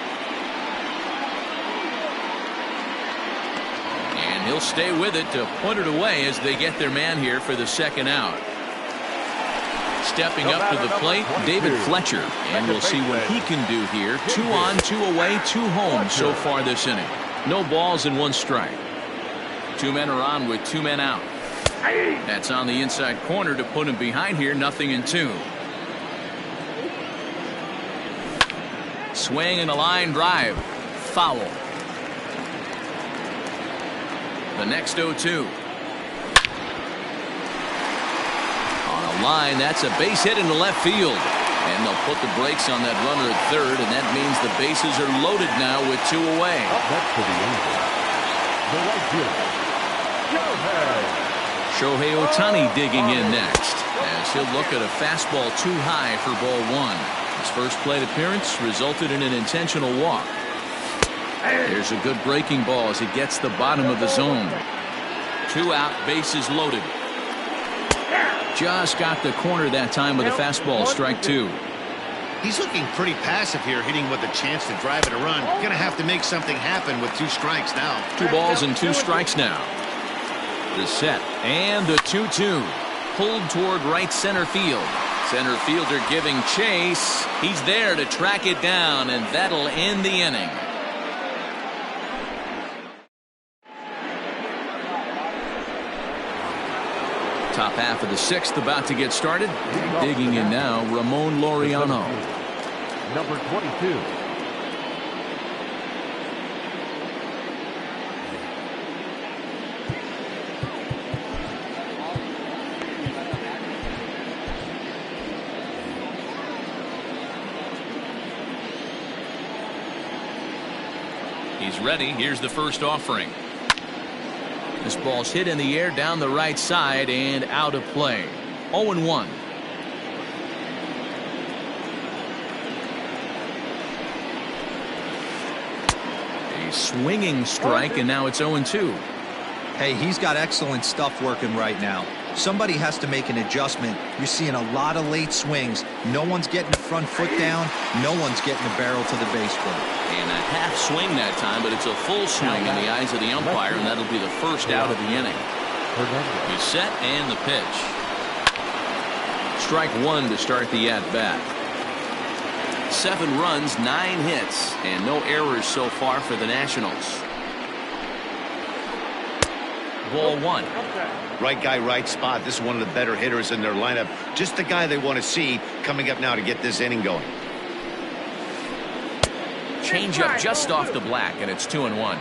And he'll stay with it to put it away as they get their man here for the second out. Stepping up to the plate, David Fletcher. And we'll see what he can do here. 2 on, 2 away, 2 home so far this inning. No balls and 1 strike. 2 men are on with 2 men out. That's on the inside corner to put him behind here. 0-2. Swing and a line drive. Foul. The next 0-2. On a line, that's a base hit into left field. And they'll put the brakes on that runner at third, and that means the bases are loaded now with 2 away. That's for the Angels. The right fielder, Shohei Ohtani digging in next, as he'll look at a fastball too high for ball 1. His first plate appearance resulted in an intentional walk. There's a good breaking ball as he gets the bottom of the zone. 2 out, bases loaded. Just got the corner that time with a fastball, strike 2. He's looking pretty passive here, hitting with a chance to drive it a run. Going to have to make something happen with 2 strikes now. 2 balls and 2 strikes now. The set and the 2-2. Pulled toward right center field. Center fielder giving chase. He's there to track it down, and that'll end the inning. Top half of the 6th about to get started. Digging in now, Ramon Laureano. number 22. He's ready. Here's the first offering. This ball's hit in the air down the right side and out of play. 0-1. A swinging strike, and now it's 0-2. Hey, he's got excellent stuff working right now. Somebody has to make an adjustment. You're seeing a lot of late swings. No one's getting the front foot down. No one's getting the barrel to the baseball. And a half swing that time, but it's a full swing in the eyes of the umpire, and that'll be the first out of the inning. He's set and the pitch. Strike 1 to start the at-bat. 7 runs, 9 hits, and no errors so far for the Nationals. Ball 1. Right guy, right spot. This is one of the better hitters in their lineup. Just the guy they want to see coming up now to get this inning going. Changeup just off the black, and it's 2-1.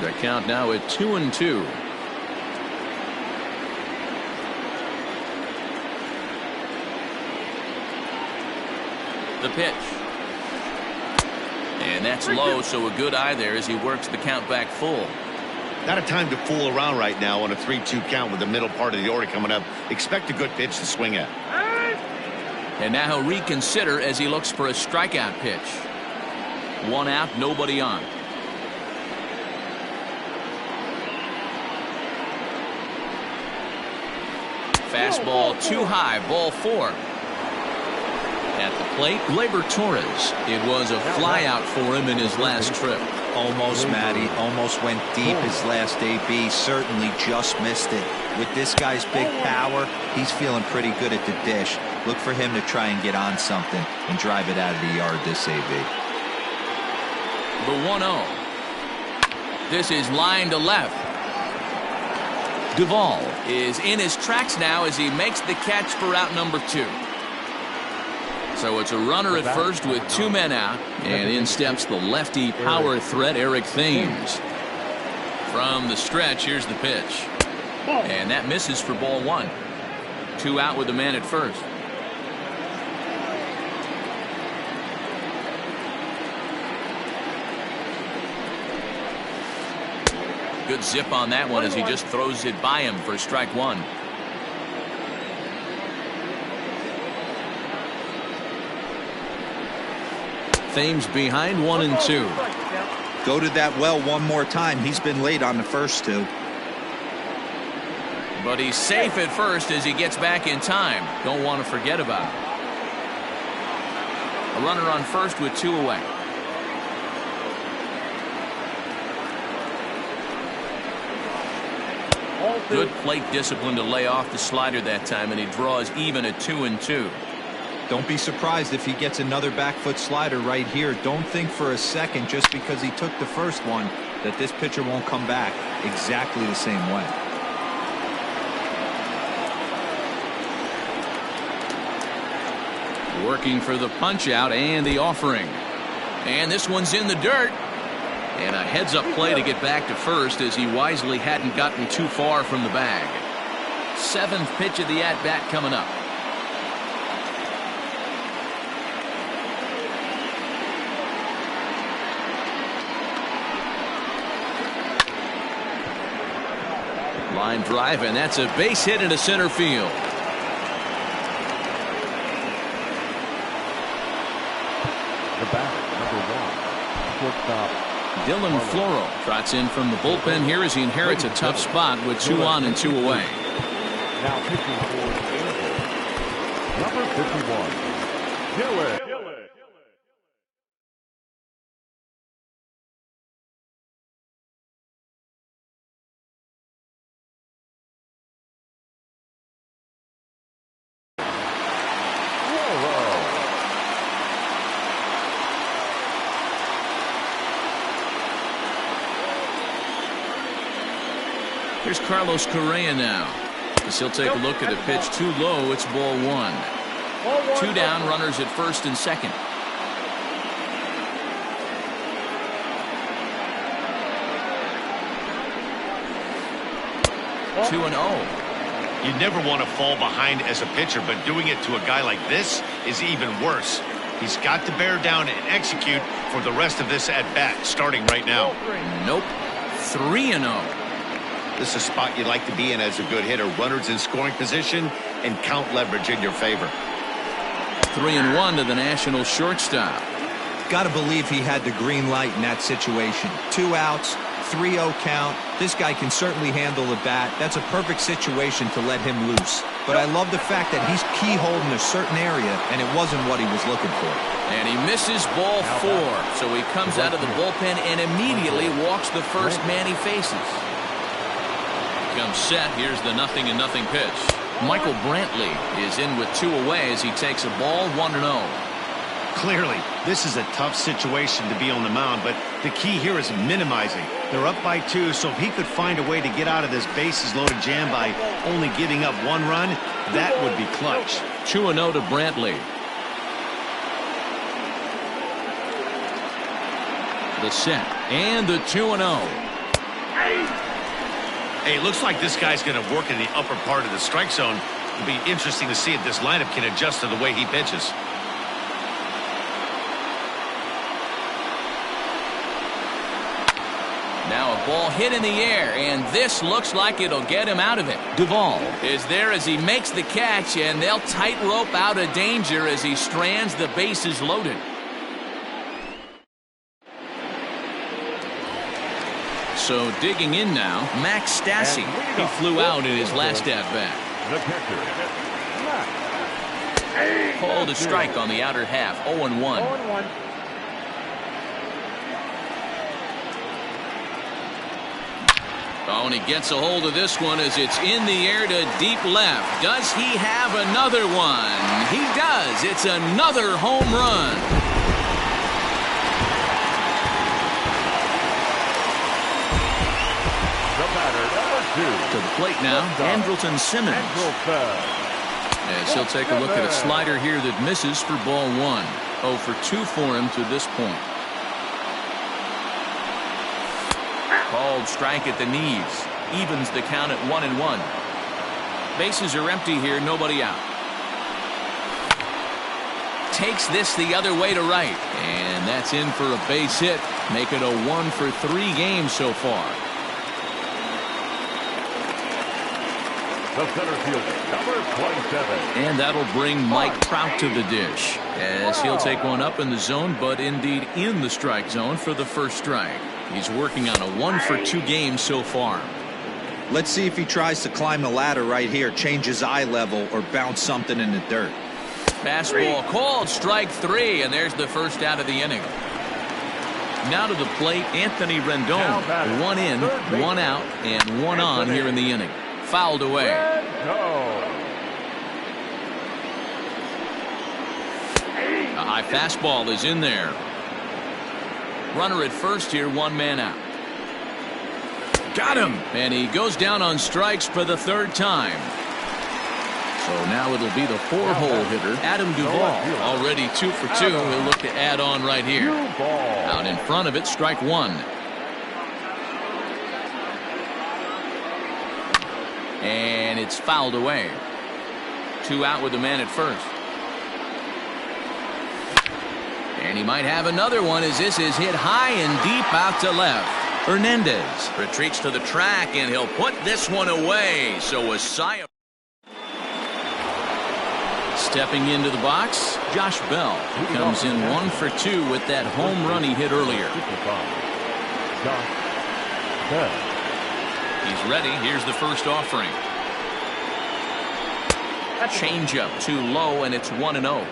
The count now at 2-2. The pitch. And that's low, so a good eye there as he works the count back full. Not a time to fool around right now on a 3-2 count with the middle part of the order coming up. Expect a good pitch to swing at. And now he'll reconsider as he looks for a strikeout pitch. 1 out, nobody on. Fastball too high, ball 4. At the plate, Gleyber Torres. It was a flyout for him in his last trip. Almost, Matty. Almost went deep his last AB. Certainly just missed it. With this guy's big power, he's feeling pretty good at the dish. Look for him to try and get on something and drive it out of the yard this AB. The 1-0. This is line to left. Duvall is in his tracks now as he makes the catch for out number 2. So it's a runner at first with 2 men out, and in steps the lefty power threat Eric Thames. From the stretch, here's the pitch. And that misses for ball 1. 2 out with the man at first. Good zip on that one as he just throws it by him for strike 1. Thames behind 1-2. Go to that well one more time. He's been late on the first 2. But he's safe at first as he gets back in time. Don't want to forget about it. A runner on first with 2 away. Good plate discipline to lay off the slider that time, and he draws even at 2-2. Don't be surprised if he gets another back foot slider right here. Don't think for a second, just because he took the first one, that this pitcher won't come back exactly the same way. Working for the punch out and the offering. And this one's in the dirt. And a heads-up play to get back to first as he wisely hadn't gotten too far from the bag. 7th pitch of the at-bat coming up. Line drive, and that's a base hit into center field. The batter, number 1, shortstop Dylan Floro trots in from the bullpen here as he inherits a tough spot with 2 on and 2 away. Now pitching for the Angels, number 51, Dylan. Here's Carlos Correa now. As he'll take a look at the pitch too low. It's ball 1. 2 down, runners at first and second. 2-0. You never want to fall behind as a pitcher, but doing it to a guy like this is even worse. He's got to bear down and execute for the rest of this at-bat, starting right now. Nope. 3-0. This is a spot you'd like to be in as a good hitter. Runners in scoring position and count leverage in your favor. 3-1 to the National shortstop. Got to believe he had the green light in that situation. 2 outs, 3-0 count. This guy can certainly handle the bat. That's a perfect situation to let him loose. But I love the fact that he's keyholed in a certain area, and it wasn't what he was looking for. And he misses ball 4. So he comes out of the bullpen and immediately walks the first man he faces. Comes set. Here's the 0-0 pitch. Michael Brantley is in with 2 away as he takes a ball 1-0. Clearly, this is a tough situation to be on the mound, but the key here is minimizing. They're up by 2, so if he could find a way to get out of this bases-loaded jam by only giving up 1 run, that would be clutch. 2-0 to Brantley. The set and the 2-0. Hey, it looks like this guy's going to work in the upper part of the strike zone. It'll be interesting to see if this lineup can adjust to the way he pitches. Now a ball hit in the air, and this looks like it'll get him out of it. Duvall is there as he makes the catch, and they'll tightrope out of danger as he strands the bases loaded. So digging in now, Max Stassi. He flew out in his last at-bat. Called a strike on the outer half, 0-1. Oh, and he gets a hold of this one as it's in the air to deep left. Does he have another one? He does. It's another home run. To the plate now, Andrelton Simmons. As he'll take a look at a slider here that misses for ball 1. 0 for 2 for him to this point. Called strike at the knees. Evens the count at 1-1. Bases are empty here, nobody out. Takes this the other way to right, and that's in for a base hit. Make it a 1 for 3 games so far. The center fielder, number 27. And that'll bring Mike Trout to the dish, as he'll take one up in the zone, but indeed in the strike zone for the first strike. He's working on a 1 for 2 games so far. Let's see if he tries to climb the ladder right here, change his eye level, or bounce something in the dirt. Fastball called, strike 3, and there's the first out of the inning. Now to the plate, Anthony Rendon. 1 in, 1 out, and 1 on here in the inning. Fouled away. A high fastball is in there. Runner at first here, 1 man out. Got him! And he goes down on strikes for the 3rd time. So now it'll be the 4-hole hitter, Adam Duvall. Already 2 for 2. He'll look to add on right here. Out in front of it, strike 1. And it's fouled away. 2 out with the man at first. And he might have another one as this is hit high and deep out to left. Hernandez retreats to the track, and he'll put this one away. So a sigh of... Stepping into the box, Josh Bell, who comes in 1 for 2 with that home run he hit earlier. He's ready. Here's the first offering. Changeup too low, and it's 1-0.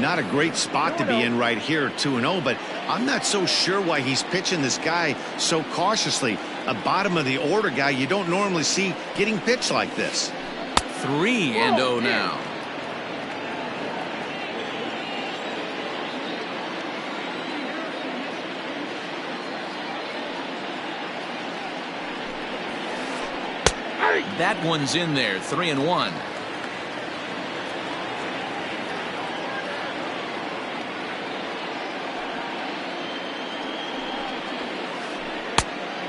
Not a great spot to be in right here, 2-0, but I'm not so sure why he's pitching this guy so cautiously. A bottom of the order guy you don't normally see getting pitched like this. 3-0 now. That one's in there, 3-1.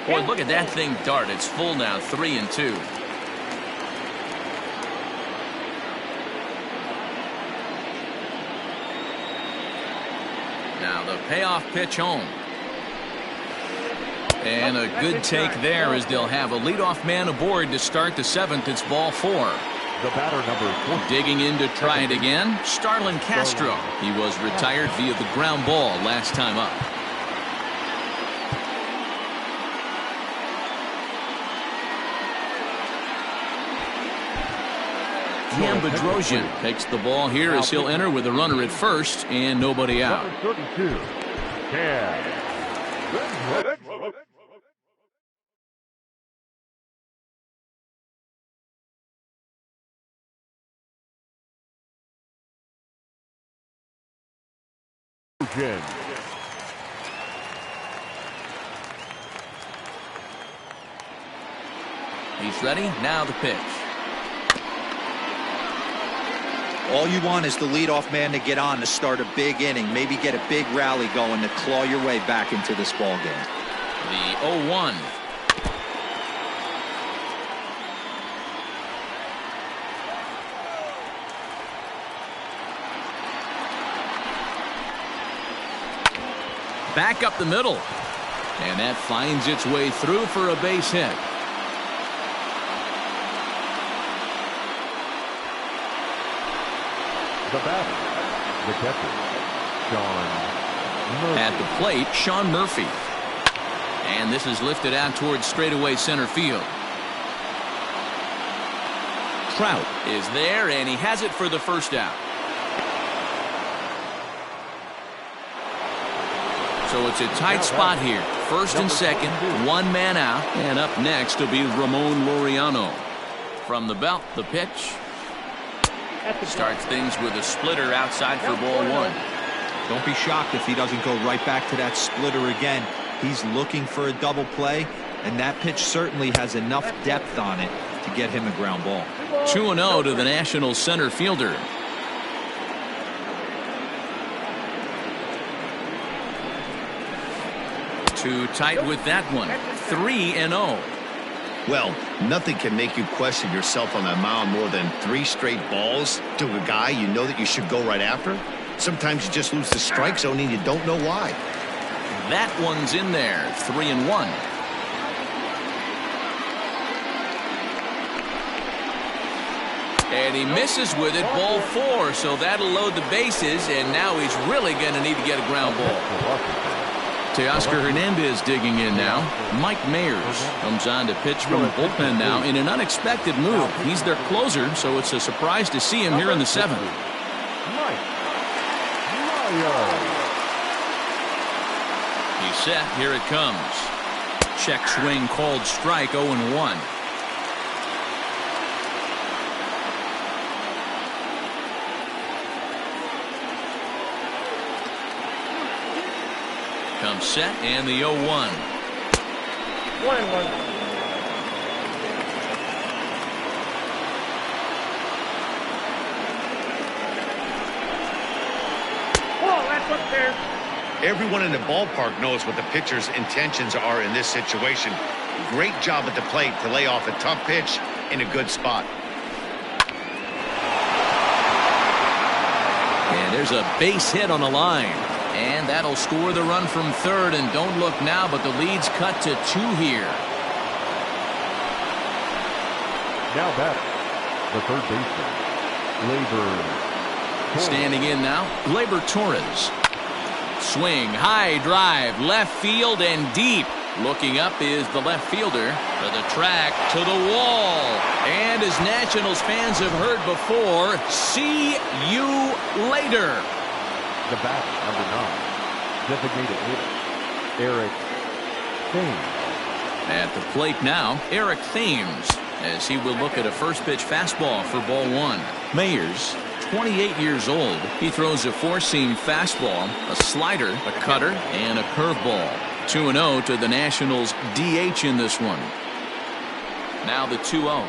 Boy, look at that thing dart. It's full now, 3-2. Now the payoff pitch home. And a good take there as they'll have a leadoff man aboard to start the 7th. It's ball 4. The batter number 4. Digging in to try it again, Starlin Castro. He was retired via the ground ball last time up. Cam Bedrosian takes the ball here as he'll enter with a runner at first and nobody out. Number 32. Cam. He's ready. Now the pitch. All you want is the leadoff man to get on to start a big inning, maybe get a big rally going to claw your way back into this ball game. The 0-1. Back up the middle. And that finds its way through for a base hit. The batter, the catcher, Sean Murphy. At the plate, Sean Murphy. And this is lifted out towards straightaway center field. Trout is there, and he has it for the first out. So it's a tight spot here. First and second, 1 man out, and up next will be Ramon Laureano. From the belt, the pitch. Starts things with a splitter outside for ball 1. Don't be shocked if he doesn't go right back to that splitter again. He's looking for a double play, and that pitch certainly has enough depth on it to get him a ground ball. 2-0 to the Nationals center fielder. Too tight with that one. 3-0. Well, nothing can make you question yourself on the mound more than 3 straight balls to a guy you know that you should go right after. Sometimes you just lose the strike zone and you don't know why. That one's in there. 3-1. And he misses with it. Ball 4. So that'll load the bases. And now he's really going to need to get a ground ball. Teoscar Hernandez digging in now. Mike Mayers comes on to pitch from the bullpen now in an unexpected move. He's their closer, so it's a surprise to see him here in the 7th. He's set. Here it comes. Check swing called strike. 0-1. Comes set and the 0-1. 1-1. Oh, that's up there. Everyone in the ballpark knows what the pitcher's intentions are in this situation. Great job at the plate to lay off a tough pitch in a good spot. And there's a base hit on the line. And that'll score the run from third. And don't look now, but the lead's cut to 2 here. Now back, the third baseman, Labor. Standing in now, Gleyber Torres. Swing, high drive, left field and deep. Looking up is the left fielder. To the track, to the wall. And as Nationals fans have heard before, see you later. The bat, number 9, designated hitter, Eric Thames. At the plate now, Eric Thames, as he will look at a first pitch fastball for ball 1. Mayers, 28 years old. He throws a 4-seam fastball, a slider, a cutter, and a curveball. 2-0 to the Nationals DH in this one. Now the 2-0.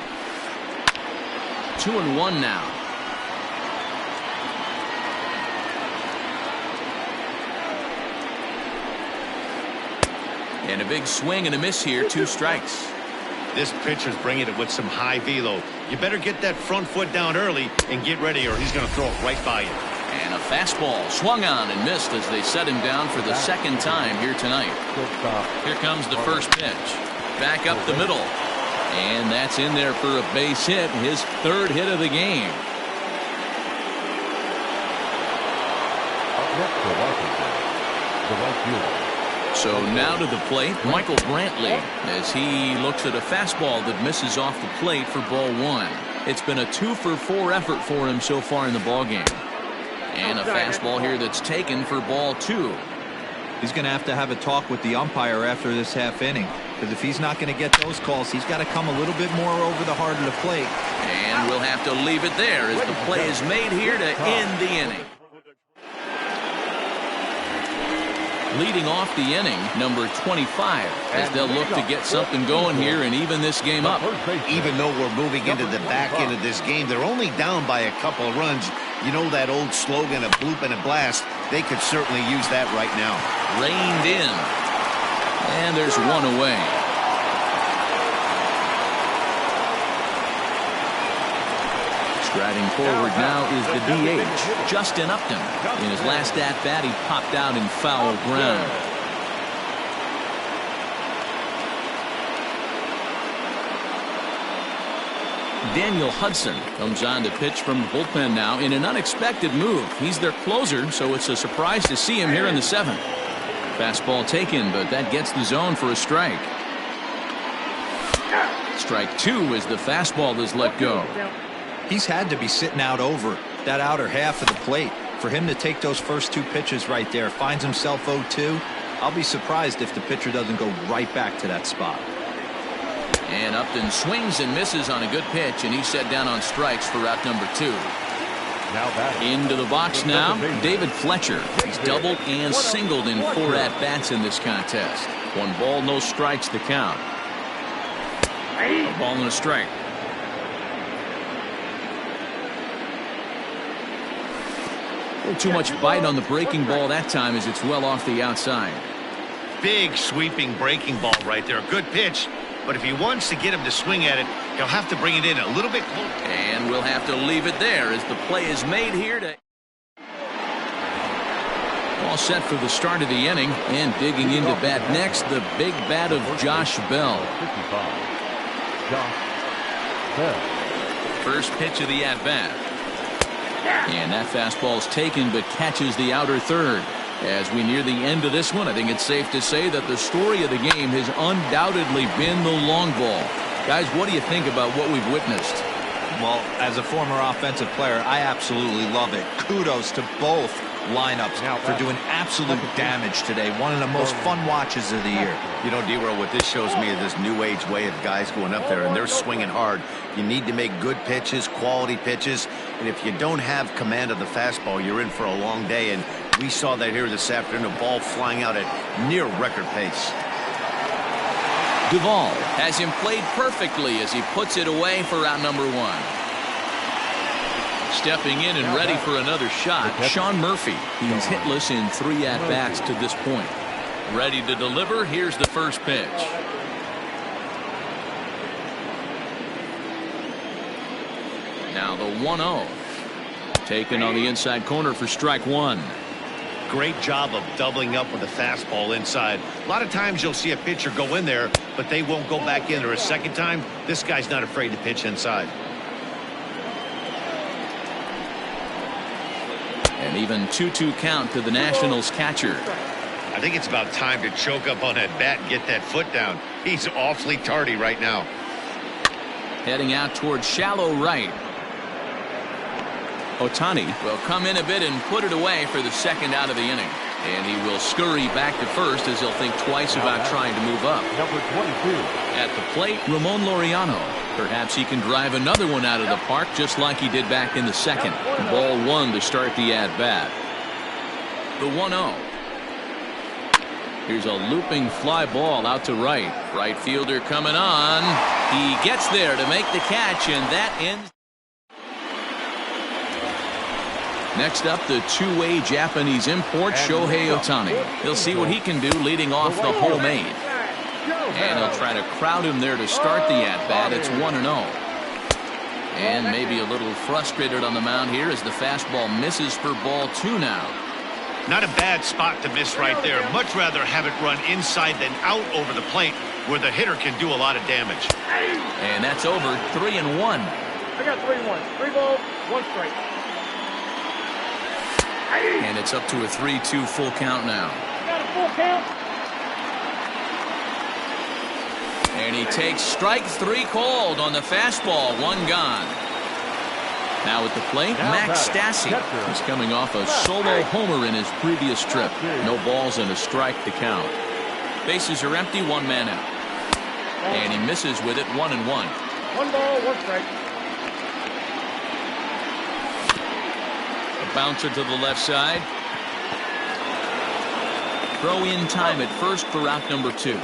2-1 now. And a big swing and a miss here. 2 strikes. This pitcher's bringing it with some high velo. You better get that front foot down early and get ready, or he's going to throw it right by you. And a fastball swung on and missed as they set him down for the 2nd time here tonight. Here comes the first pitch. Back up the middle. And that's in there for a base hit. His 3rd hit of the game. Up next for Washington, the right fielder. So now to the plate, Michael Brantley, as he looks at a fastball that misses off the plate for ball 1. It's been a 2-for-4 effort for him so far in the ballgame. And a fastball here that's taken for ball 2. He's going to have a talk with the umpire after this half inning, because if he's not going to get those calls, he's got to come a little bit more over the heart of the plate. And we'll have to leave it there as the play is made here to end the inning. Leading off the inning, number 25, as they'll look to get something going here and even this game up. Even though we're moving into the back end of this game, they're only down by a couple of runs. You know that old slogan, a bloop and a blast? They could certainly use that right now. Reined in. And there's 1 away. Striding forward now is the DH, Justin Upton. In his last at-bat, he popped out in foul ground. Daniel Hudson comes on to pitch from the bullpen now in an unexpected move. He's their closer, so it's a surprise to see him here in the 7th. Fastball taken, but that gets the zone for a strike. Strike 2 as the fastball is let go. He's had to be sitting out over that outer half of the plate. For him to take those first 2 pitches right there, finds himself 0-2. I'll be surprised if the pitcher doesn't go right back to that spot. And Upton swings and misses on a good pitch, and he's set down on strikes for route number 2. Into the box now, David Fletcher. He's doubled and singled in 4 at-bats in this contest. 1 ball, no strikes to count. A ball and a strike. A little too much bite on the breaking ball that time as it's well off the outside. Big sweeping breaking ball right there. A good pitch. But if he wants to get him to swing at it, he'll have to bring it in a little bit closer. And we'll have to leave it there as the play is made here to... All set for the start of the inning, and digging into bat next, the big bat of Josh Bell. 55. Josh Bell. First pitch of the at-bat. And that fastball is taken but catches the outer third. As we near the end of this one, I think it's safe to say that the story of the game has undoubtedly been the long ball. Guys, what do you think about what we've witnessed? Well, as a former offensive player, I absolutely love it. Kudos to both lineups for doing absolute damage today. One of the most fun watches of the year. You know, D-Roll, what this shows me is this new age way of guys going up there, and they're swinging hard. You need to make good pitches, quality pitches, and if you don't have command of the fastball, you're in for a long day, and we saw that here this afternoon, a ball flying out at near record pace. Duvall has him played perfectly as he puts it away for out number one. Stepping in and ready for another shot, Sean Murphy. He's hitless in 3 at-bats to this point. Ready to deliver. Here's the first pitch. Now the 1-0. Taken on the inside corner for strike one. Great job of doubling up with a fastball inside. A lot of times you'll see a pitcher go in there, but they won't go back in there a second time. This guy's not afraid to pitch inside. An even 2-2 count to the Nationals catcher. I think it's about time to choke up on that bat and get that foot down. He's awfully tardy right now. Heading out towards shallow right. Ohtani will come in a bit and put it away for the second out of the inning. And he will scurry back to first as he'll think twice about trying to move up. Number 22. At the plate, Ramon Laureano. Perhaps he can drive another one out of the park just like he did back in the second. Ball one to start the at-bat. The 1-0. Here's a looping fly ball out to right. Right fielder coming on. He gets there to make the catch, and that ends. Next up, the two-way Japanese import, Shohei Ohtani. He'll see what he can do leading off the homemade. And he'll try to crowd him there to start the at-bat. It's 1-0. And maybe a little frustrated on the mound here as the fastball misses for ball two now. Not a bad spot to miss right there. Much rather have it run inside than out over the plate where the hitter can do a lot of damage. And that's over. 3-1. I got 3-1. 3 balls, 1 strike. And it's up to a 3-2 full count now. Got a full count. And he takes strike 3 called on the fastball. 1 gone. Now at the plate, Max Stassi. He's coming off a solo homer in his previous trip. No balls and a strike to count. Bases are empty, 1 man out. And he misses with it, 1-1. 1 ball, 1 strike. A bouncer to the left side. Throw in time at first for out number 2.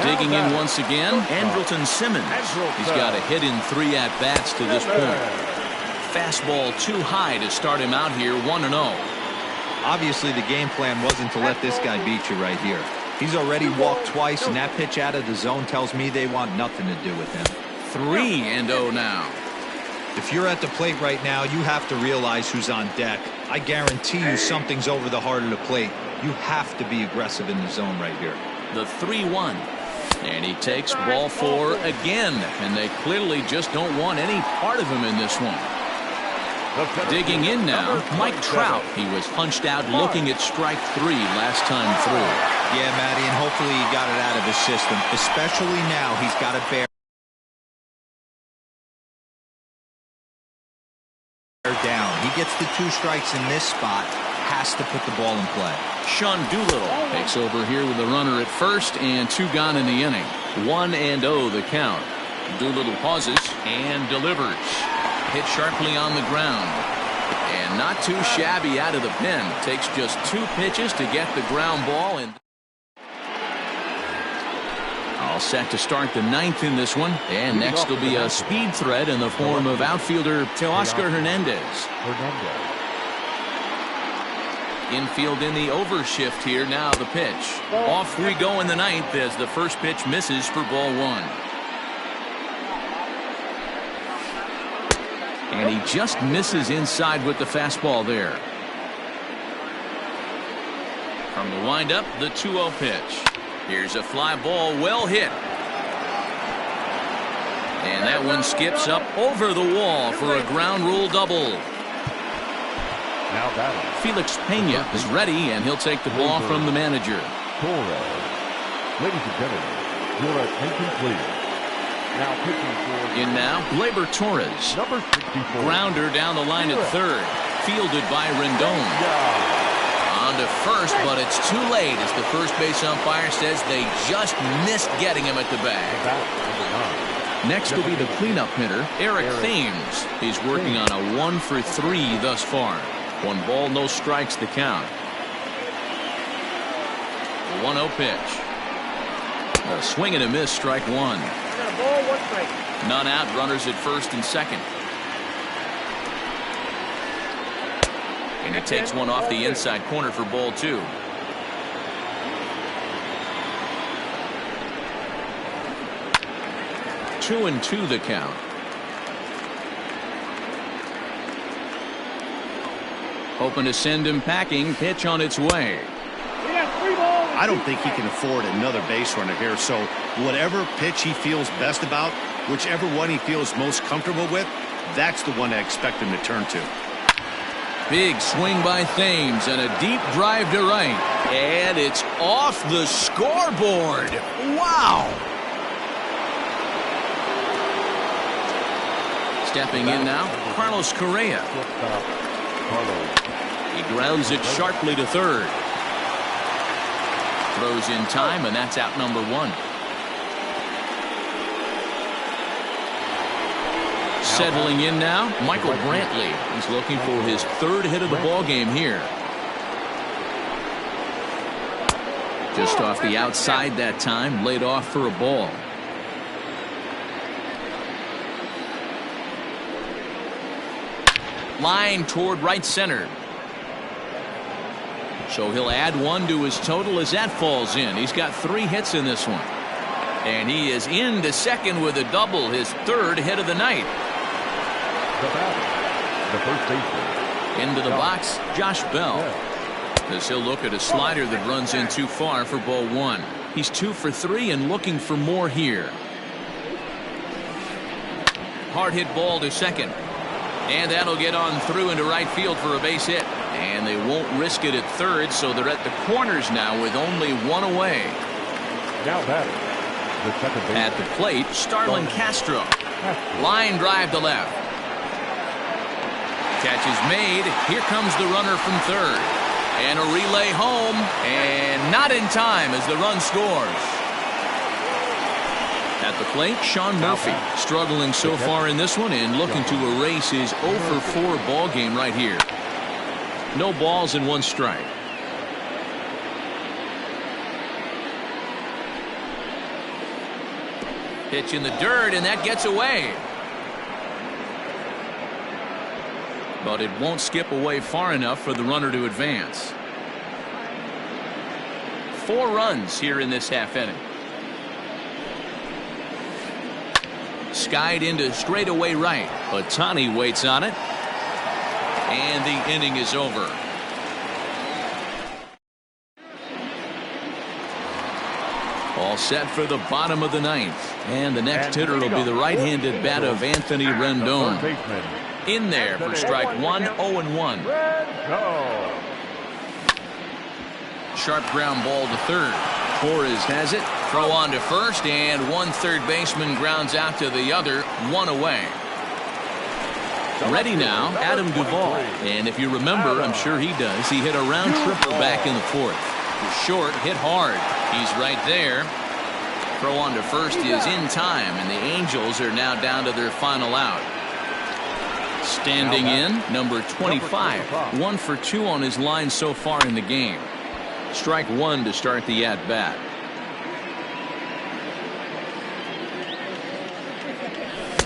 Digging in once again, Andrelton Simmons. He's got a hit in 3 at-bats to this point. Fastball too high to start him out here, 1-0. Obviously, the game plan wasn't to let this guy beat you right here. He's already walked twice, and that pitch out of the zone tells me they want nothing to do with him. 3-0 now. If you're at the plate right now, you have to realize who's on deck. I guarantee you something's over the heart of the plate. You have to be aggressive in the zone right here. The 3-1. And he takes ball 4 again. And they clearly just don't want any part of him in this one. Digging in now, Mike Trout. He was punched out looking at strike 3 last time through. Yeah, Matty, and hopefully he got it out of his system. Especially now, he's got to bear down. He gets the 2 strikes in this spot. Has to put the ball in play. Sean Doolittle takes over here with a runner at first and 2 gone in the inning. 1-0 the count. Doolittle pauses and delivers. Hit sharply on the ground. And not too shabby out of the pen. Takes just 2 pitches to get the ground ball. And all set to start the 9th in this one. And next will be a speed threat in the form of outfielder Teoscar Hernandez. Infield in the overshift here. Now the pitch. Off we go in the ninth as the first pitch misses for ball one. And he just misses inside with the fastball there. From the windup, the 2-0 pitch. Here's a fly ball, well hit. And that one skips up over the wall for a ground rule double. Now batting. Felix Pena is ready, and he'll take the ball from the manager. Torres. Ladies and gentlemen, your attention please. Now pitching for... In now, Gleyber Torres. Number 64. Grounder down the line at third. Fielded by Rendon. On to first, but it's too late as the first base umpire says they just missed getting him at the bag. Next will be the cleanup hitter, Eric Thames. He's working on a 1-for-3 thus far. 1 ball, no strikes the count. The 1-0 pitch. A swing and a miss, strike one. Ball, 1 strike. None out, runners at first and second. And he takes one off the inside corner for ball two. Two and two the count. Hoping to send him packing. Pitch on its way. We got 3 balls. I don't think he can afford another base runner here, so whatever pitch he feels best about, whichever one he feels most comfortable with, that's the one I expect him to turn to. Big swing by Thames and a deep drive to right. And it's off the scoreboard. Wow. Stepping in now, Carlos Correa. He grounds it sharply to third. Throws in time, and that's out number 1. Settling in now, Michael Brantley. He's looking for his 3rd hit of the ball game here. Just off the outside that time, laid off for a ball. Line toward right center. So he'll add 1 to his total as that falls in. He's got 3 hits in this one. And he is into second with a double, his 3rd hit of the night. The first baseman. Into the box, Josh Bell. As he'll look at a slider that runs in too far for ball 1. He's 2 for 3 and looking for more here. Hard hit ball to second. And that'll get on through into right field for a base hit. And they won't risk it at third, so they're at the corners now with only 1 away. Now batting. The second baseman. At the plate, Starlin Castro. Line drive to left. Catch is made. Here comes the runner from third. And a relay home. And not in time as the run scores. At the plate, Sean Murphy. Struggling so far in this one and looking to erase his 0-for-4 ball game right here. No balls and 1 strike. Pitch in the dirt, and that gets away. But it won't skip away far enough for the runner to advance. 4 runs here in this half inning. Skied into straightaway right. Ohtani waits on it. And the inning is over. All set for the bottom of the 9th. And the next hitter will be the right-handed bat of Anthony Rendon. In there for strike 1, 0-1. Sharp ground ball to third. Torres has it. Throw on to first, and 1 third baseman grounds out to the other, 1 away. Ready now, Adam Duvall. And if you remember, I'm sure he does, he hit a round triple back in the 4th. The short hit hard. He's right there. Throw on to first is in time, and the Angels are now down to their final out. Standing in, number 25. 1 for 2 on his line so far in the game. Strike 1 to start the at-bat.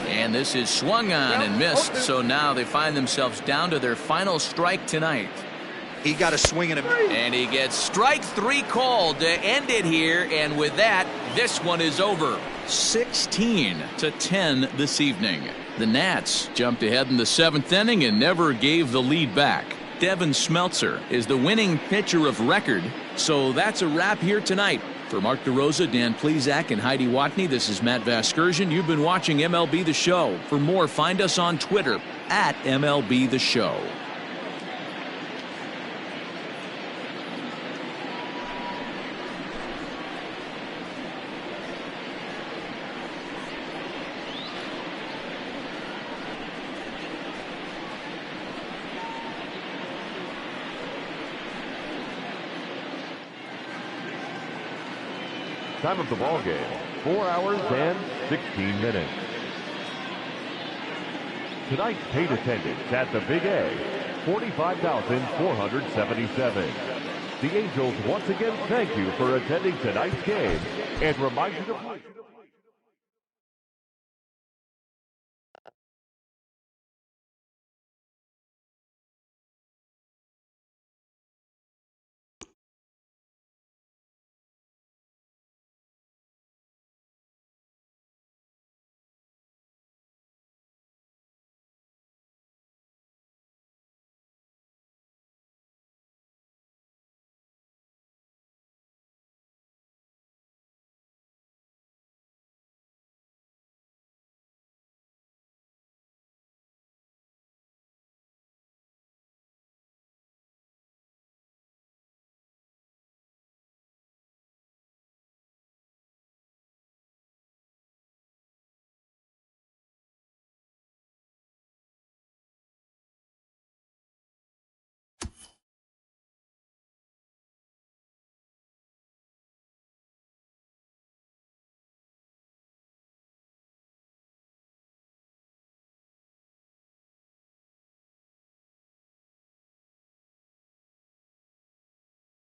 And this is swung on and missed, so now they find themselves down to their final strike tonight. He got a swing and a... And he gets strike 3 called to end it here. And with that, this one is over. 16-10 this evening. The Nats jumped ahead in the 7th inning and never gave the lead back. Devin Smeltzer is the winning pitcher of record. So that's a wrap here tonight. For Mark DeRosa, Dan Plesac, and Heidi Watney, this is Matt Vasgersian. You've been watching MLB The Show. For more, find us on Twitter at MLB The Show. Time of the ball game, 4 hours and 16 minutes. Tonight's paid attendance at the Big A, 45,477. The Angels once again thank you for attending tonight's game and remind you to...